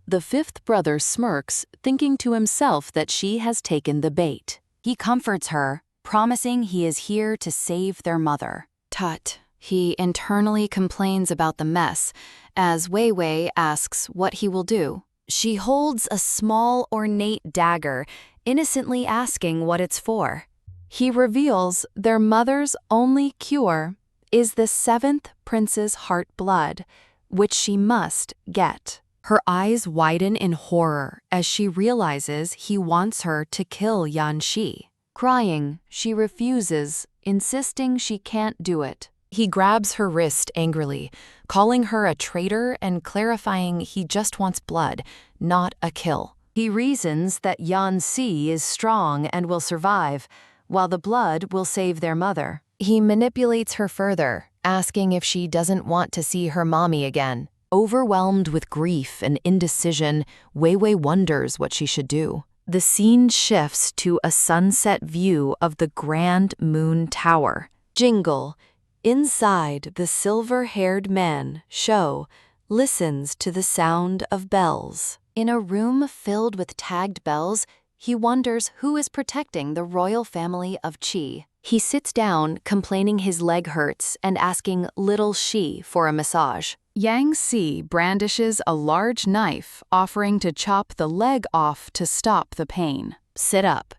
The fifth brother smirks, thinking to himself that she has taken the bait. He comforts her, promising he is here to save their mother. Tut. He internally complains about the mess, as Wei Wei asks what he will do. She holds a small, ornate dagger, innocently asking what it's for. He reveals their mother's only cure is the seventh prince's heart blood, which she must get. Her eyes widen in horror as she realizes he wants her to kill Yan Shi. Crying, she refuses, insisting she can't do it. He grabs her wrist angrily, calling her a traitor and clarifying he just wants blood, not a kill. He reasons that Yan Si is strong and will survive, while the blood will save their mother. He manipulates her further, asking if she doesn't want to see her mommy again. Overwhelmed with grief and indecision, Wei Wei wonders what she should do. The scene shifts to a sunset view of the Grand Moon Tower. Jingle. Inside, the silver-haired man, Shou, listens to the sound of bells. In a room filled with tagged bells, he wonders who is protecting the royal family of Qi. He sits down, complaining his leg hurts and asking little Shi for a massage. Yang Si brandishes a large knife, offering to chop the leg off to stop the pain. Sit up.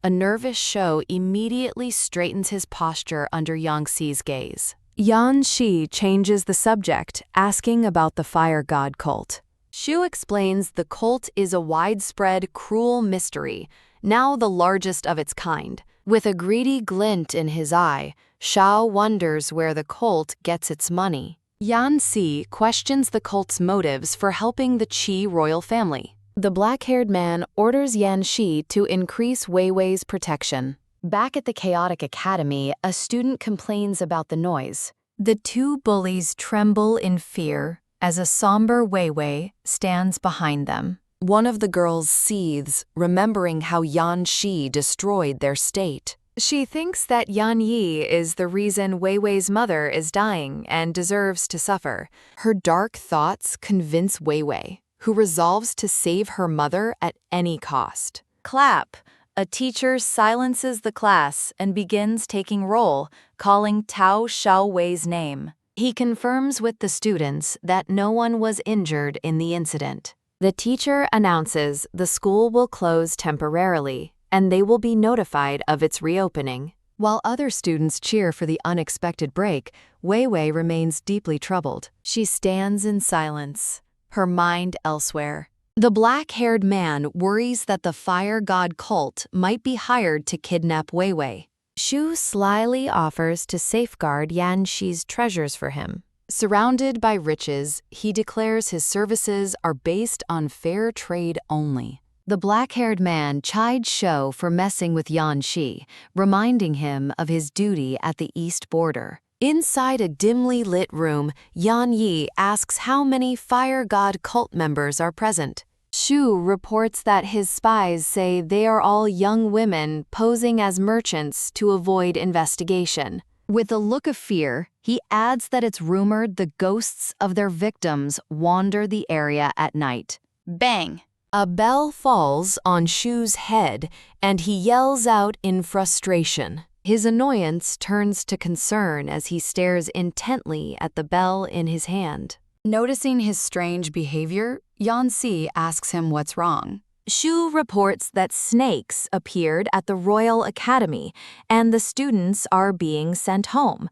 A nervous Shou immediately straightens his posture under Yang Si's gaze. Yan Shi changes the subject, asking about the fire god cult. Shu explains the cult is a widespread, cruel mystery, now the largest of its kind. With a greedy glint in his eye, Shao wonders where the cult gets its money. Yan Si questions the cult's motives for helping the Qi royal family. The black-haired man orders Yan Shi to increase Wei Wei's protection. Back at the chaotic academy, a student complains about the noise. The two bullies tremble in fear as a somber Wei Wei stands behind them. One of the girls seethes, remembering how Yan Shi destroyed their state. She thinks that Yan Yi is the reason Wei Wei's mother is dying and deserves to suffer. Her dark thoughts convince Wei Wei, who resolves to save her mother at any cost. Clap! A teacher silences the class and begins taking roll, calling Tao Xiao Wei's name. He confirms with the students that no one was injured in the incident. The teacher announces the school will close temporarily, and they will be notified of its reopening. While other students cheer for the unexpected break, Wei Wei remains deeply troubled. She stands in silence, her mind elsewhere. The black-haired man worries that the fire god cult might be hired to kidnap Wei Wei. Shu slyly offers to safeguard Yan Shi's treasures for him. Surrounded by riches, he declares his services are based on fair trade only. The black-haired man chides Shou for messing with Yan Shi, reminding him of his duty at the east border. Inside a dimly lit room, Yan Yi asks how many fire god cult members are present. Shu reports that his spies say they are all young women posing as merchants to avoid investigation. With a look of fear, he adds that it's rumored the ghosts of their victims wander the area at night. Bang! A bell falls on Shu's head, and he yells out in frustration. His annoyance turns to concern as he stares intently at the bell in his hand. Noticing his strange behavior, Yan Si asks him what's wrong. Shu reports that snakes appeared at the Royal Academy, and the students are being sent home.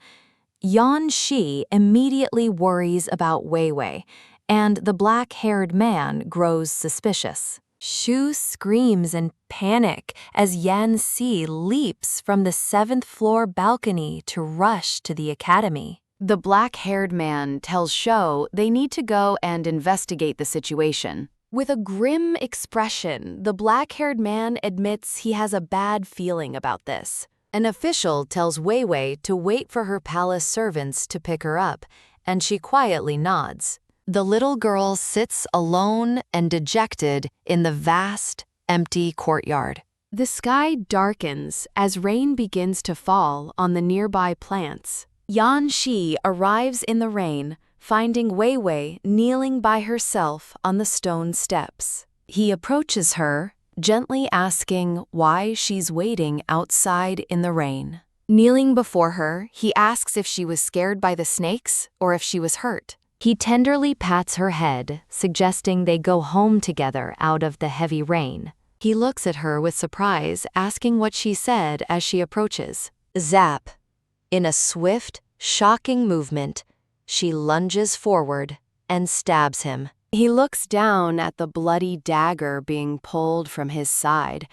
Yan Shi immediately worries about Wei Wei, and the black-haired man grows suspicious. Shu screams in panic as Yan Si leaps from the 7th floor balcony to rush to the academy. The black-haired man tells Shou they need to go and investigate the situation. With a grim expression, the black-haired man admits he has a bad feeling about this. An official tells Wei Wei to wait for her palace servants to pick her up, and she quietly nods. The little girl sits alone and dejected in the vast, empty courtyard. The sky darkens as rain begins to fall on the nearby plants. Yan Shi arrives in the rain, finding Wei Wei kneeling by herself on the stone steps. He approaches her, gently asking why she's waiting outside in the rain. Kneeling before her, he asks if she was scared by the snakes or if she was hurt. He tenderly pats her head, suggesting they go home together out of the heavy rain. He looks at her with surprise, asking what she said as she approaches. Zap! In a swift, shocking movement, she lunges forward and stabs him. He looks down at the bloody dagger being pulled from his side,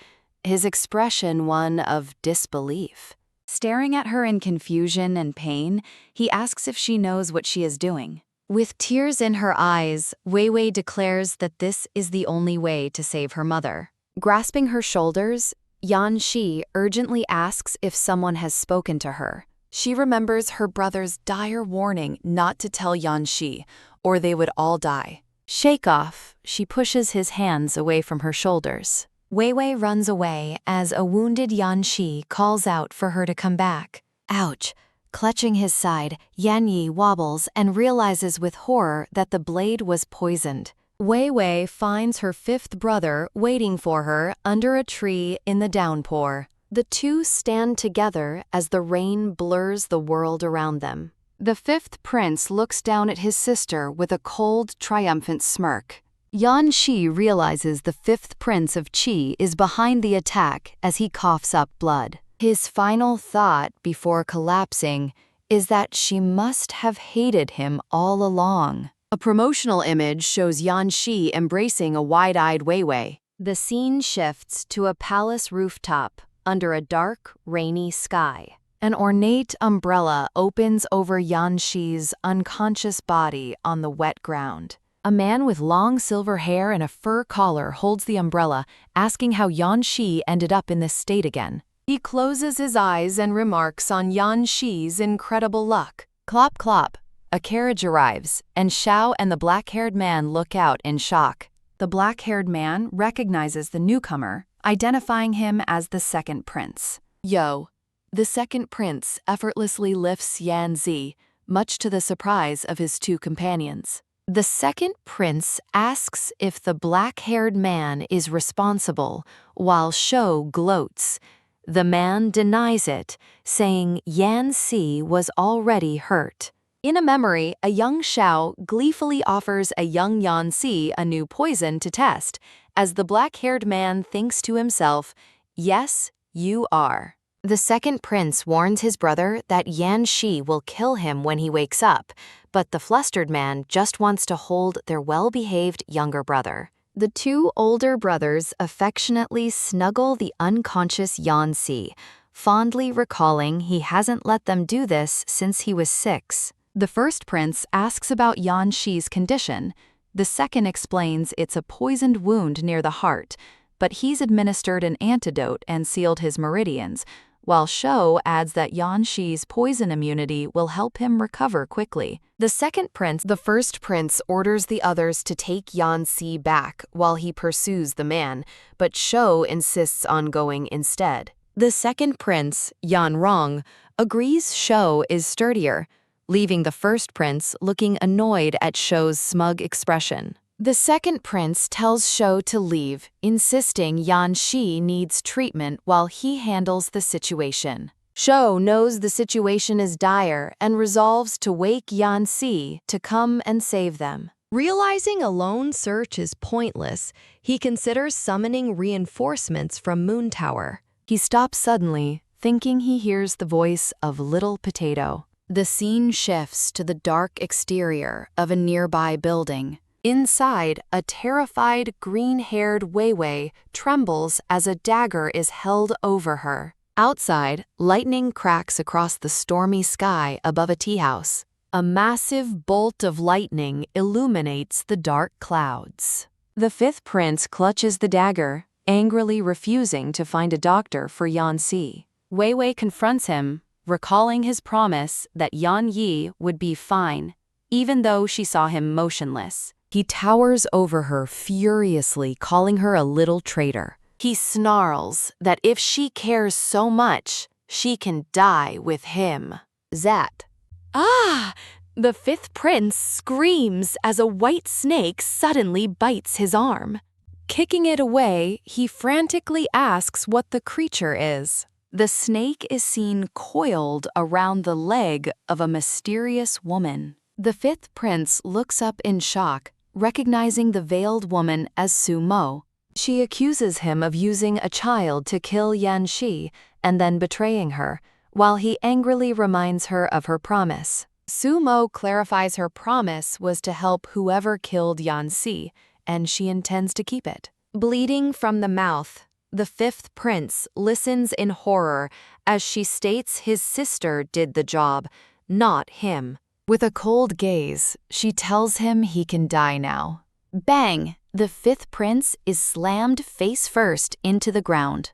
his expression one of disbelief. Staring at her in confusion and pain, he asks if she knows what she is doing. With tears in her eyes, Wei Wei declares that this is the only way to save her mother. Grasping her shoulders, Yan Shi urgently asks if someone has spoken to her. She remembers her brother's dire warning not to tell Yan Shi, or they would all die. Shake off, she pushes his hands away from her shoulders. Wei Wei runs away as a wounded Yan Shi calls out for her to come back. Ouch! Clutching his side, Yan Yi wobbles and realizes with horror that the blade was poisoned. Wei Wei finds her 5th brother waiting for her under a tree in the downpour. The two stand together as the rain blurs the world around them. The 5th prince looks down at his sister with a cold, triumphant smirk. Yan Shi realizes the 5th prince of Qi is behind the attack as he coughs up blood. His final thought before collapsing is that she must have hated him all along. A promotional image shows Yan Shi embracing a wide-eyed Wei Wei. The scene shifts to a palace rooftop under a dark, rainy sky. An ornate umbrella opens over Yan Shi's unconscious body on the wet ground. A man with long silver hair and a fur collar holds the umbrella, asking how Yan Shi ended up in this state again. He closes his eyes and remarks on Yan Shi's incredible luck. Clop clop. A carriage arrives, and Xiao and the black-haired man look out in shock. The black-haired man recognizes the newcomer, identifying him as the second prince. Yo. The second prince effortlessly lifts Yan Zi, much to the surprise of his two companions. The second prince asks if the black-haired man is responsible, while Shou gloats. The man denies it, saying Yan Zi was already hurt. In a memory, a young Xiao gleefully offers a young Yan Zi a new poison to test, as the black-haired man thinks to himself, "Yes, you are." The second prince warns his brother that Yan Shi will kill him when he wakes up, but the flustered man just wants to hold their well-behaved younger brother. The two older brothers affectionately snuggle the unconscious Yan Shi, fondly recalling he hasn't let them do this since he was 6. The first prince asks about Yan Shi's condition. The second explains it's a poisoned wound near the heart, but he's administered an antidote and sealed his meridians, while Shou adds that Yan Shi's poison immunity will help him recover quickly. The first prince orders the others to take Yan Shi back while he pursues the man, but Shou insists on going instead. The second prince, Yan Rong, agrees Shou is sturdier, leaving the first prince looking annoyed at Shou's smug expression. The second prince tells Shou to leave, insisting Yan Shi needs treatment while he handles the situation. Shou knows the situation is dire and resolves to wake Yan Shi to come and save them. Realizing a lone search is pointless, he considers summoning reinforcements from Moon Tower. He stops suddenly, thinking he hears the voice of Little Potato. The scene shifts to the dark exterior of a nearby building. Inside, a terrified, green-haired Wei Wei trembles as a dagger is held over her. Outside, lightning cracks across the stormy sky above a tea house. A massive bolt of lightning illuminates the dark clouds. The fifth prince clutches the dagger, angrily refusing to find a doctor for Yan Shi. Wei Wei confronts him, recalling his promise that Yan Yi would be fine, even though she saw him motionless. He towers over her furiously, calling her a little traitor. He snarls that if she cares so much, she can die with him. Zat. Ah! The fifth prince screams as a white snake suddenly bites his arm. Kicking it away, he frantically asks what the creature is. The snake is seen coiled around the leg of a mysterious woman. The fifth prince looks up in shock, recognizing the veiled woman as Su Mo. She accuses him of using a child to kill Yan Shi and then betraying her, while he angrily reminds her of her promise. Su Mo clarifies her promise was to help whoever killed Yan Shi, and she intends to keep it. Bleeding from the mouth, the fifth prince listens in horror as she states his sister did the job, not him. With a cold gaze, she tells him he can die now. Bang! The fifth prince is slammed face first into the ground.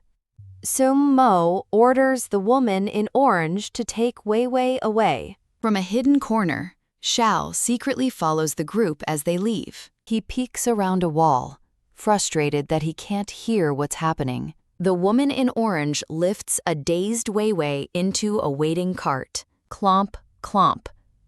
Su Mo orders the woman in orange to take Wei Wei away. From a hidden corner, Xiao secretly follows the group as they leave. He peeks around a wall, frustrated that he can't hear what's happening. The woman in orange lifts a dazed Wei Wei into a waiting cart. Clomp, clomp.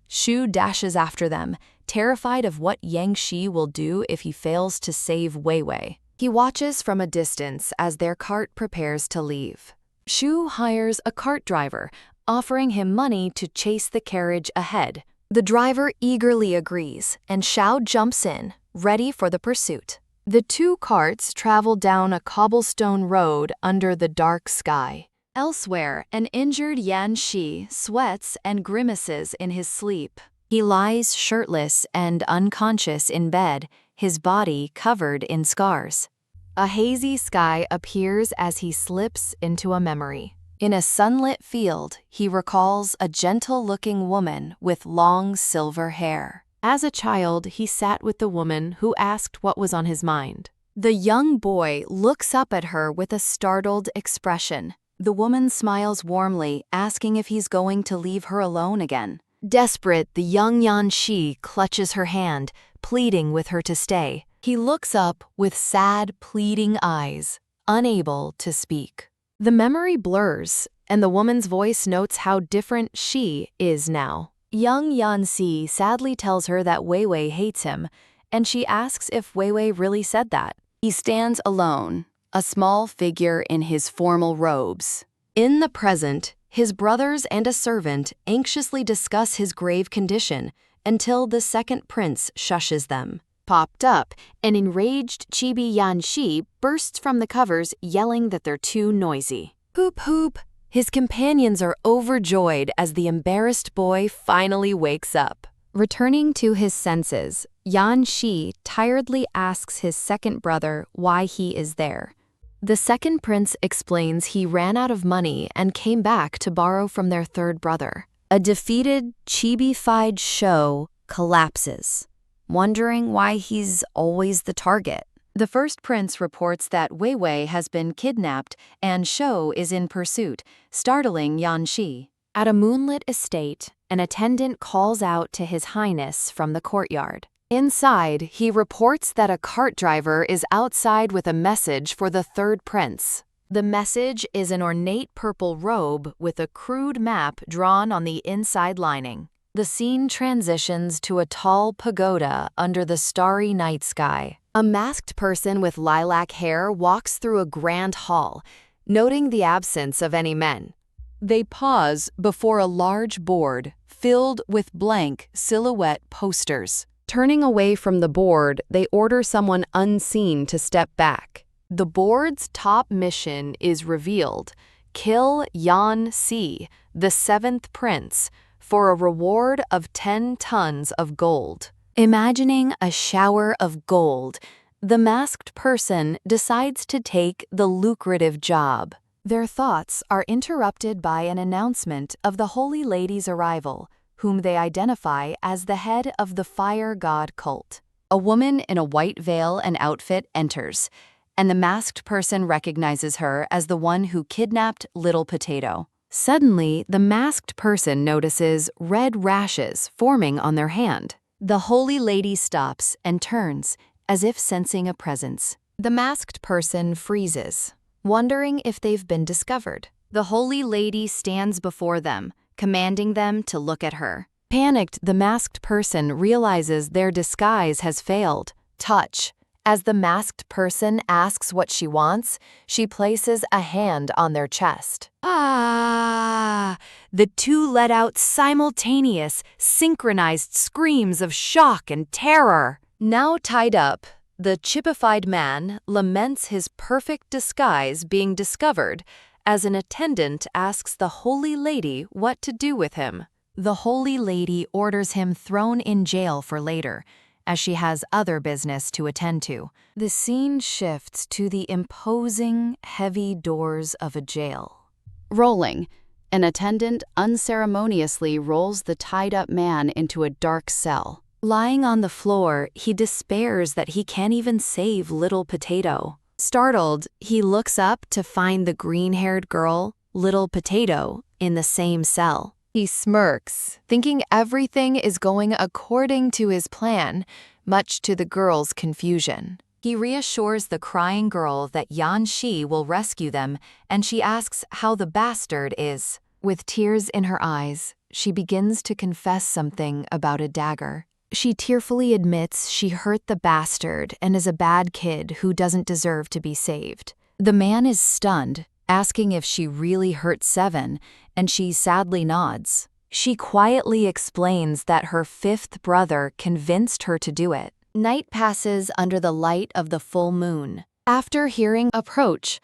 Shu dashes after them, terrified of what Yang Shi will do if he fails to save Wei Wei. He watches from a distance as their cart prepares to leave. Shu hires a cart driver, offering him money to chase the carriage ahead. The driver eagerly agrees, and Xiao jumps in, ready for the pursuit. The two carts travel down a cobblestone road under the dark sky. Elsewhere, an injured Yan Shi sweats and grimaces in his sleep. He lies shirtless and unconscious in bed, his body covered in scars. A hazy sky appears as he slips into a memory. In a sunlit field, he recalls a gentle-looking woman with long silver hair. As a child, he sat with the woman who asked what was on his mind. The young boy looks up at her with a startled expression. The woman smiles warmly, asking if he's going to leave her alone again. Desperate, the young Yan Shi clutches her hand, pleading with her to stay. He looks up with sad, pleading eyes, unable to speak. The memory blurs, and the woman's voice notes how different she is now. Young Yan Shi sadly tells her that Wei Wei hates him, and she asks if Wei Wei really said that. He stands alone, a small figure in his formal robes. In the present, his brothers and a servant anxiously discuss his grave condition until the second prince shushes them. Popped up, an enraged Chibi Yan Shi bursts from the covers yelling that they're too noisy. Hoop hoop! His companions are overjoyed as the embarrassed boy finally wakes up. Returning to his senses, Yan Shi tiredly asks his second brother why he is there. The second prince explains he ran out of money and came back to borrow from their third brother. A defeated, chibi-fied Shou collapses, wondering why he's always the target. The first prince reports that Wei Wei has been kidnapped and Shou is in pursuit, startling Yan Shi. At a moonlit estate, an attendant calls out to His Highness from the courtyard. Inside, he reports that a cart driver is outside with a message for the third prince. The message is an ornate purple robe with a crude map drawn on the inside lining. The scene transitions to a tall pagoda under the starry night sky. A masked person with lilac hair walks through a grand hall, noting the absence of any men. They pause before a large board filled with blank silhouette posters. Turning away from the board, they order someone unseen to step back. The board's top mission is revealed: kill Yan Shi, the seventh prince, for a reward of 10 tons of gold. Imagining a shower of gold, the masked person decides to take the lucrative job. Their thoughts are interrupted by an announcement of the Holy Lady's arrival, whom they identify as the head of the fire god cult. A woman in a white veil and outfit enters, and the masked person recognizes her as the one who kidnapped Little Potato. Suddenly, the masked person notices red rashes forming on their hand. The Holy Lady stops and turns, as if sensing a presence. The masked person freezes, wondering if they've been discovered. The Holy Lady stands before them, commanding them to look at her. Panicked, the masked person realizes their disguise has failed. Touch. As the masked person asks what she wants, she places a hand on their chest. Ah! The two let out simultaneous, synchronized screams of shock and terror. Now tied up, the chipified man laments his perfect disguise being discovered as an attendant asks the Holy Lady what to do with him. The Holy Lady orders him thrown in jail for later, as she has other business to attend to. The scene shifts to the imposing, heavy doors of a jail. Rolling, an attendant unceremoniously rolls the tied-up man into a dark cell. Lying on the floor, he despairs that he can't even save Little Potato. Startled, he looks up to find the green-haired girl, Little Potato, in the same cell. He smirks, thinking everything is going according to his plan, much to the girl's confusion. He reassures the crying girl that Yan Shi will rescue them, and she asks how the bastard is. With tears in her eyes, she begins to confess something about a dagger. She tearfully admits she hurt the bastard and is a bad kid who doesn't deserve to be saved. The man is stunned, asking if she really hurt Seven, and she sadly nods. She quietly explains that her fifth brother convinced her to do it. Night passes under the light of the full moon. After hearing approach,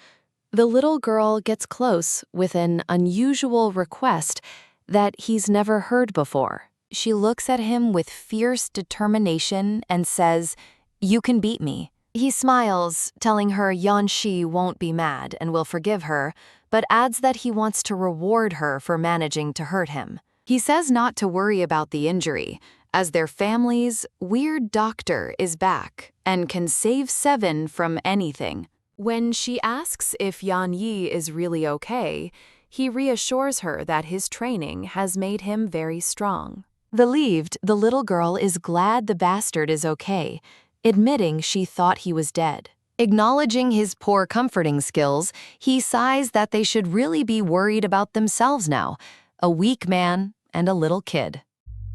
The little girl gets close with an unusual request that he's never heard before. She looks at him with fierce determination and says, "You can beat me." He smiles, telling her Yanxi won't be mad and will forgive her, but adds that he wants to reward her for managing to hurt him. He says not to worry about the injury, as their family's weird doctor is back and can save Seven from anything. When she asks if Yan Yi is really okay, he reassures her that his training has made him very strong. Relieved, the little girl is glad the bastard is okay, admitting she thought he was dead. Acknowledging his poor comforting skills, he sighs that they should really be worried about themselves now, a weak man and a little kid.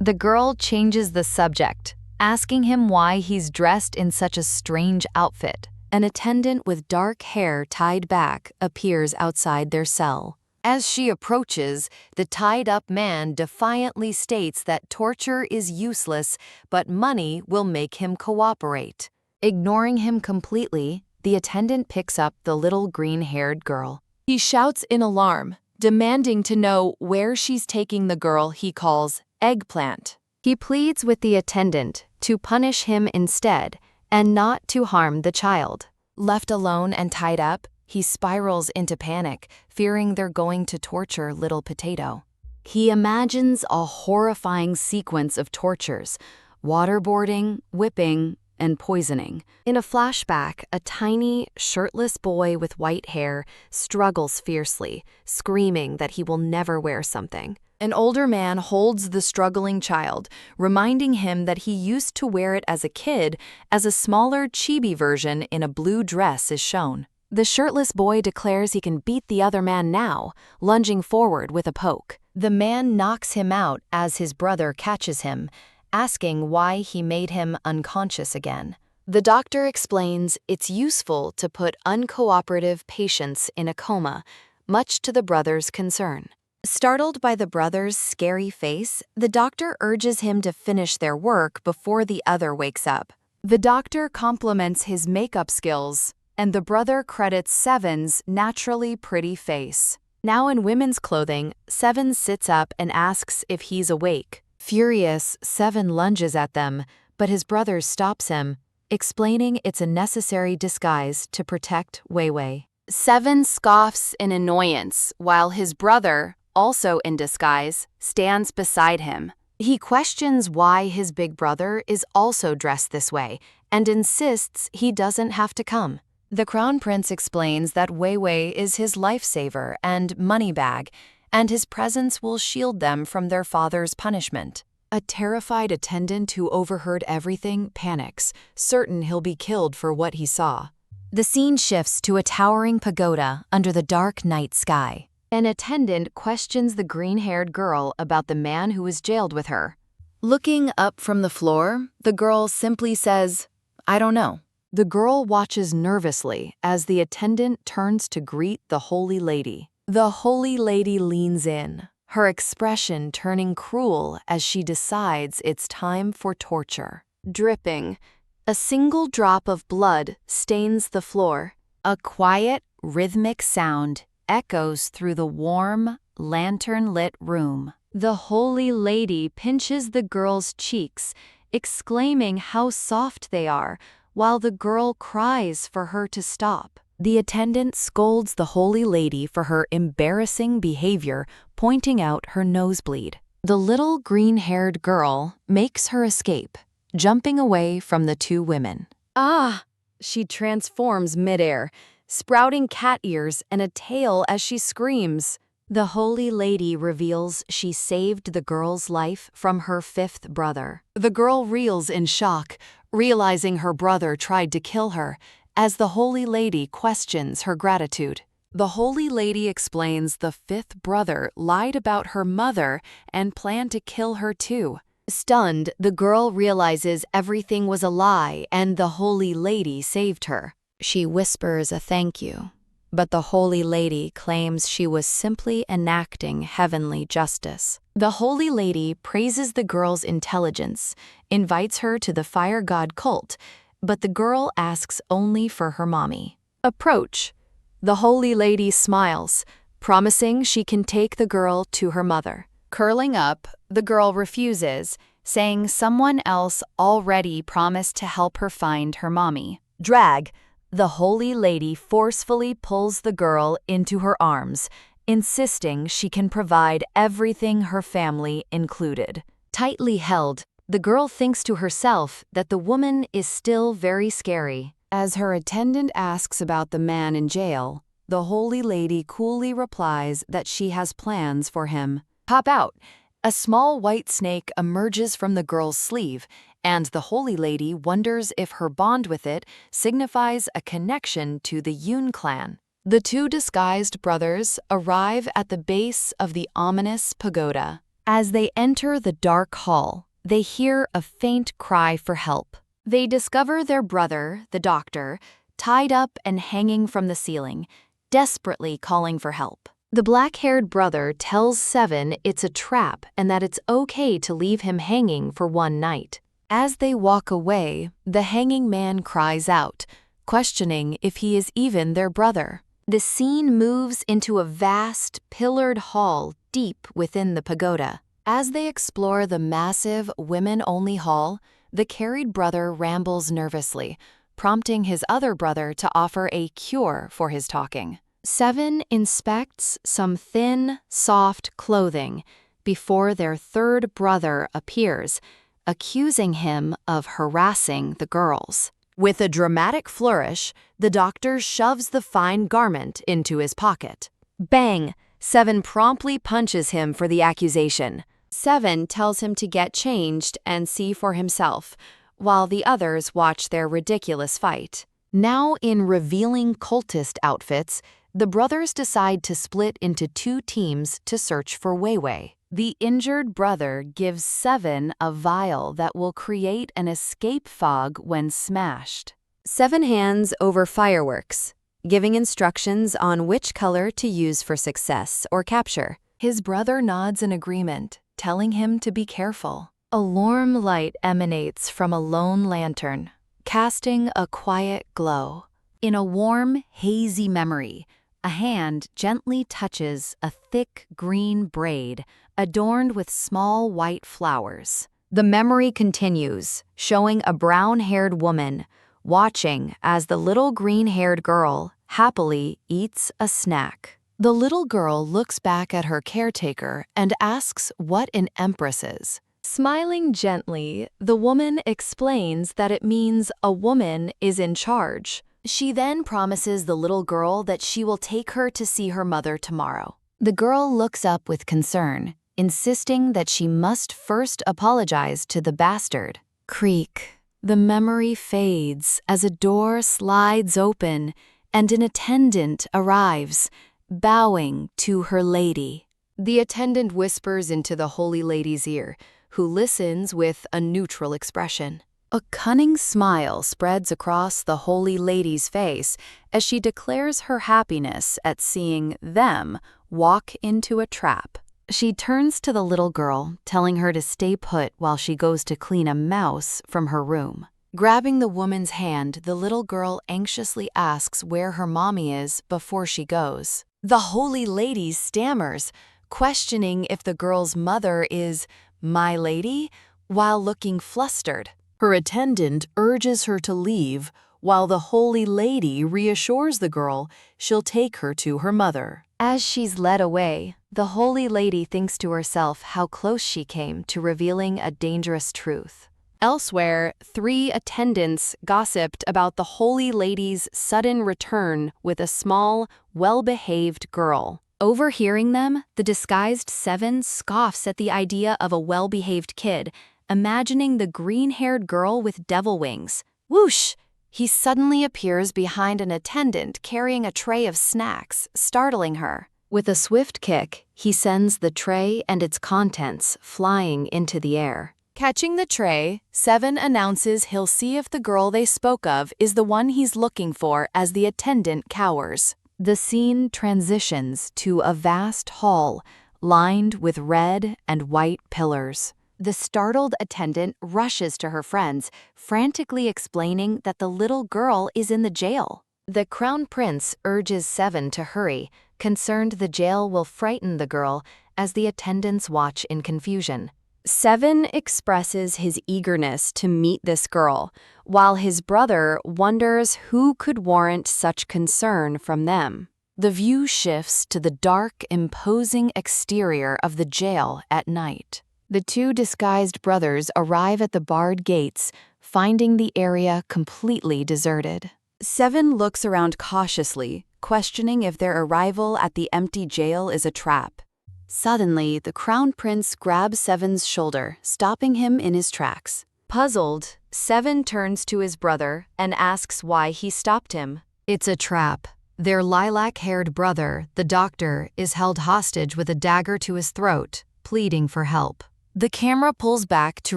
The girl changes the subject, asking him why he's dressed in such a strange outfit. An attendant with dark hair tied back appears outside their cell. As she approaches, the tied-up man defiantly states that torture is useless, but money will make him cooperate. Ignoring him completely, the attendant picks up the little green-haired girl. He shouts in alarm, demanding to know where she's taking the girl he calls Eggplant. He pleads with the attendant to punish him instead, and not to harm the child. Left alone and tied up, he spirals into panic, fearing they're going to torture little Potato. He imagines a horrifying sequence of tortures: waterboarding, whipping, and poisoning. In a flashback, a tiny, shirtless boy with white hair struggles fiercely, screaming that he will never wear something. An older man holds the struggling child, reminding him that he used to wear it as a kid, as a smaller chibi version in a blue dress is shown. The shirtless boy declares he can beat the other man now, lunging forward with a poke. The man knocks him out as his brother catches him, asking why he made him unconscious again. The doctor explains it's useful to put uncooperative patients in a coma, much to the brother's concern. Startled by the brother's scary face, the doctor urges him to finish their work before the other wakes up. The doctor compliments his makeup skills, and the brother credits Seven's naturally pretty face. Now in women's clothing, Seven sits up and asks if he's awake. Furious, Seven lunges at them, but his brother stops him, explaining it's a necessary disguise to protect Wei Wei. Seven scoffs in annoyance, while his brother, also in disguise, stands beside him. He questions why his big brother is also dressed this way and insists he doesn't have to come. The crown prince explains that Wei Wei is his lifesaver and money bag, and his presence will shield them from their father's punishment. A terrified attendant who overheard everything panics, certain he'll be killed for what he saw. The scene shifts to a towering pagoda under the dark night sky. An attendant questions the green-haired girl about the man who was jailed with her. Looking up from the floor, the girl simply says, "I don't know." The girl watches nervously as the attendant turns to greet the holy lady. The holy lady leans in, her expression turning cruel as she decides it's time for torture. Dripping, a single drop of blood stains the floor. A quiet, rhythmic sound echoes through the warm, lantern-lit room. The holy lady pinches the girl's cheeks, exclaiming how soft they are, while the girl cries for her to stop. The attendant scolds the holy lady for her embarrassing behavior, pointing out her nosebleed. The little green-haired girl makes her escape, jumping away from the two women. Ah! She transforms midair, sprouting cat ears and a tail as she screams. The holy lady reveals she saved the girl's life from her fifth brother. The girl reels in shock, realizing her brother tried to kill her, as the holy lady questions her gratitude. The holy lady explains the fifth brother lied about her mother and planned to kill her too. Stunned, the girl realizes everything was a lie and the holy lady saved her. She whispers a thank you, but the holy lady claims she was simply enacting heavenly justice. The holy lady praises the girl's intelligence, invites her to the fire god cult, but the girl asks only for her mommy. Approach, The holy lady smiles, promising she can take the girl to her mother. Curling up, the girl refuses, saying someone else already promised to help her find her mommy. Drag, the holy lady forcefully pulls the girl into her arms, insisting she can provide everything her family included. Tightly held, the girl thinks to herself that the woman is still very scary. As her attendant asks about the man in jail, the holy lady coolly replies that she has plans for him. Pop out! A small white snake emerges from the girl's sleeve, and the holy lady wonders if her bond with it signifies a connection to the Yoon clan. The two disguised brothers arrive at the base of the ominous pagoda. As they enter the dark hall, they hear a faint cry for help. They discover their brother, the doctor, tied up and hanging from the ceiling, desperately calling for help. The black-haired brother tells Seven it's a trap and that it's okay to leave him hanging for one night. As they walk away, the hanging man cries out, questioning if he is even their brother. The scene moves into a vast, pillared hall deep within the pagoda. As they explore the massive, women-only hall, the carried brother rambles nervously, prompting his other brother to offer a cure for his talking. Seven inspects some thin, soft clothing before their third brother appears, accusing him of harassing the girls. With a dramatic flourish, the doctor shoves the fine garment into his pocket. Bang! Seven promptly punches him for the accusation. Seven tells him to get changed and see for himself, while the others watch their ridiculous fight. Now in revealing cultist outfits, the brothers decide to split into two teams to search for Weiwei. The injured brother gives Seven a vial that will create an escape fog when smashed. Seven hands over fireworks, giving instructions on which color to use for success or capture. His brother nods in agreement, telling him to be careful. A warm light emanates from a lone lantern, casting a quiet glow. In a warm, hazy memory, a hand gently touches a thick green braid adorned with small white flowers. The memory continues, showing a brown-haired woman watching as the little green-haired girl happily eats a snack. The little girl looks back at her caretaker and asks what an empress is. Smiling gently, the woman explains that it means a woman is in charge. She then promises the little girl that she will take her to see her mother tomorrow. The girl looks up with concern, insisting that she must first apologize to the bastard. Creak. The memory fades as a door slides open and an attendant arrives, bowing to her lady. The attendant whispers into the holy lady's ear, who listens with a neutral expression. A cunning smile spreads across the holy lady's face as she declares her happiness at seeing them walk into a trap. She turns to the little girl, telling her to stay put while she goes to clean a mouse from her room. Grabbing the woman's hand, the little girl anxiously asks where her mommy is before she goes. The holy lady stammers, questioning if the girl's mother is my lady, while looking flustered. Her attendant urges her to leave, while the holy lady reassures the girl she'll take her to her mother. As she's led away, the holy lady thinks to herself how close she came to revealing a dangerous truth. Elsewhere, 3 attendants gossiped about the holy lady's sudden return with a small, well-behaved girl. Overhearing them, the disguised Seven scoffs at the idea of a well-behaved kid, imagining the green-haired girl with devil wings. Whoosh! He suddenly appears behind an attendant carrying a tray of snacks, startling her. With a swift kick, he sends the tray and its contents flying into the air. Catching the tray, Seven announces he'll see if the girl they spoke of is the one he's looking for as the attendant cowers. The scene transitions to a vast hall lined with red and white pillars. The startled attendant rushes to her friends, frantically explaining that the little girl is in the jail. The Crown Prince urges Seven to hurry, concerned the jail will frighten the girl as the attendants watch in confusion. Seven expresses his eagerness to meet this girl, while his brother wonders who could warrant such concern from them. The view shifts to the dark, imposing exterior of the jail at night. The two disguised brothers arrive at the barred gates, finding the area completely deserted. Seven looks around cautiously, questioning if their arrival at the empty jail is a trap. Suddenly, the Crown Prince grabs Seven's shoulder, stopping him in his tracks. Puzzled, Seven turns to his brother and asks why he stopped him. It's a trap. Their lilac-haired brother, the doctor, is held hostage with a dagger to his throat, pleading for help. The camera pulls back to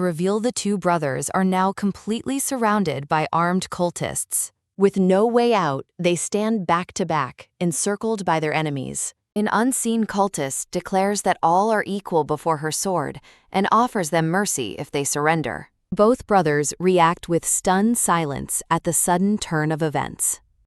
reveal the two brothers are now completely surrounded by armed cultists. With no way out, they stand back to back, encircled by their enemies. An unseen cultist declares that all are equal before her sword and offers them mercy if they surrender. Both brothers react with stunned silence at the sudden turn of events.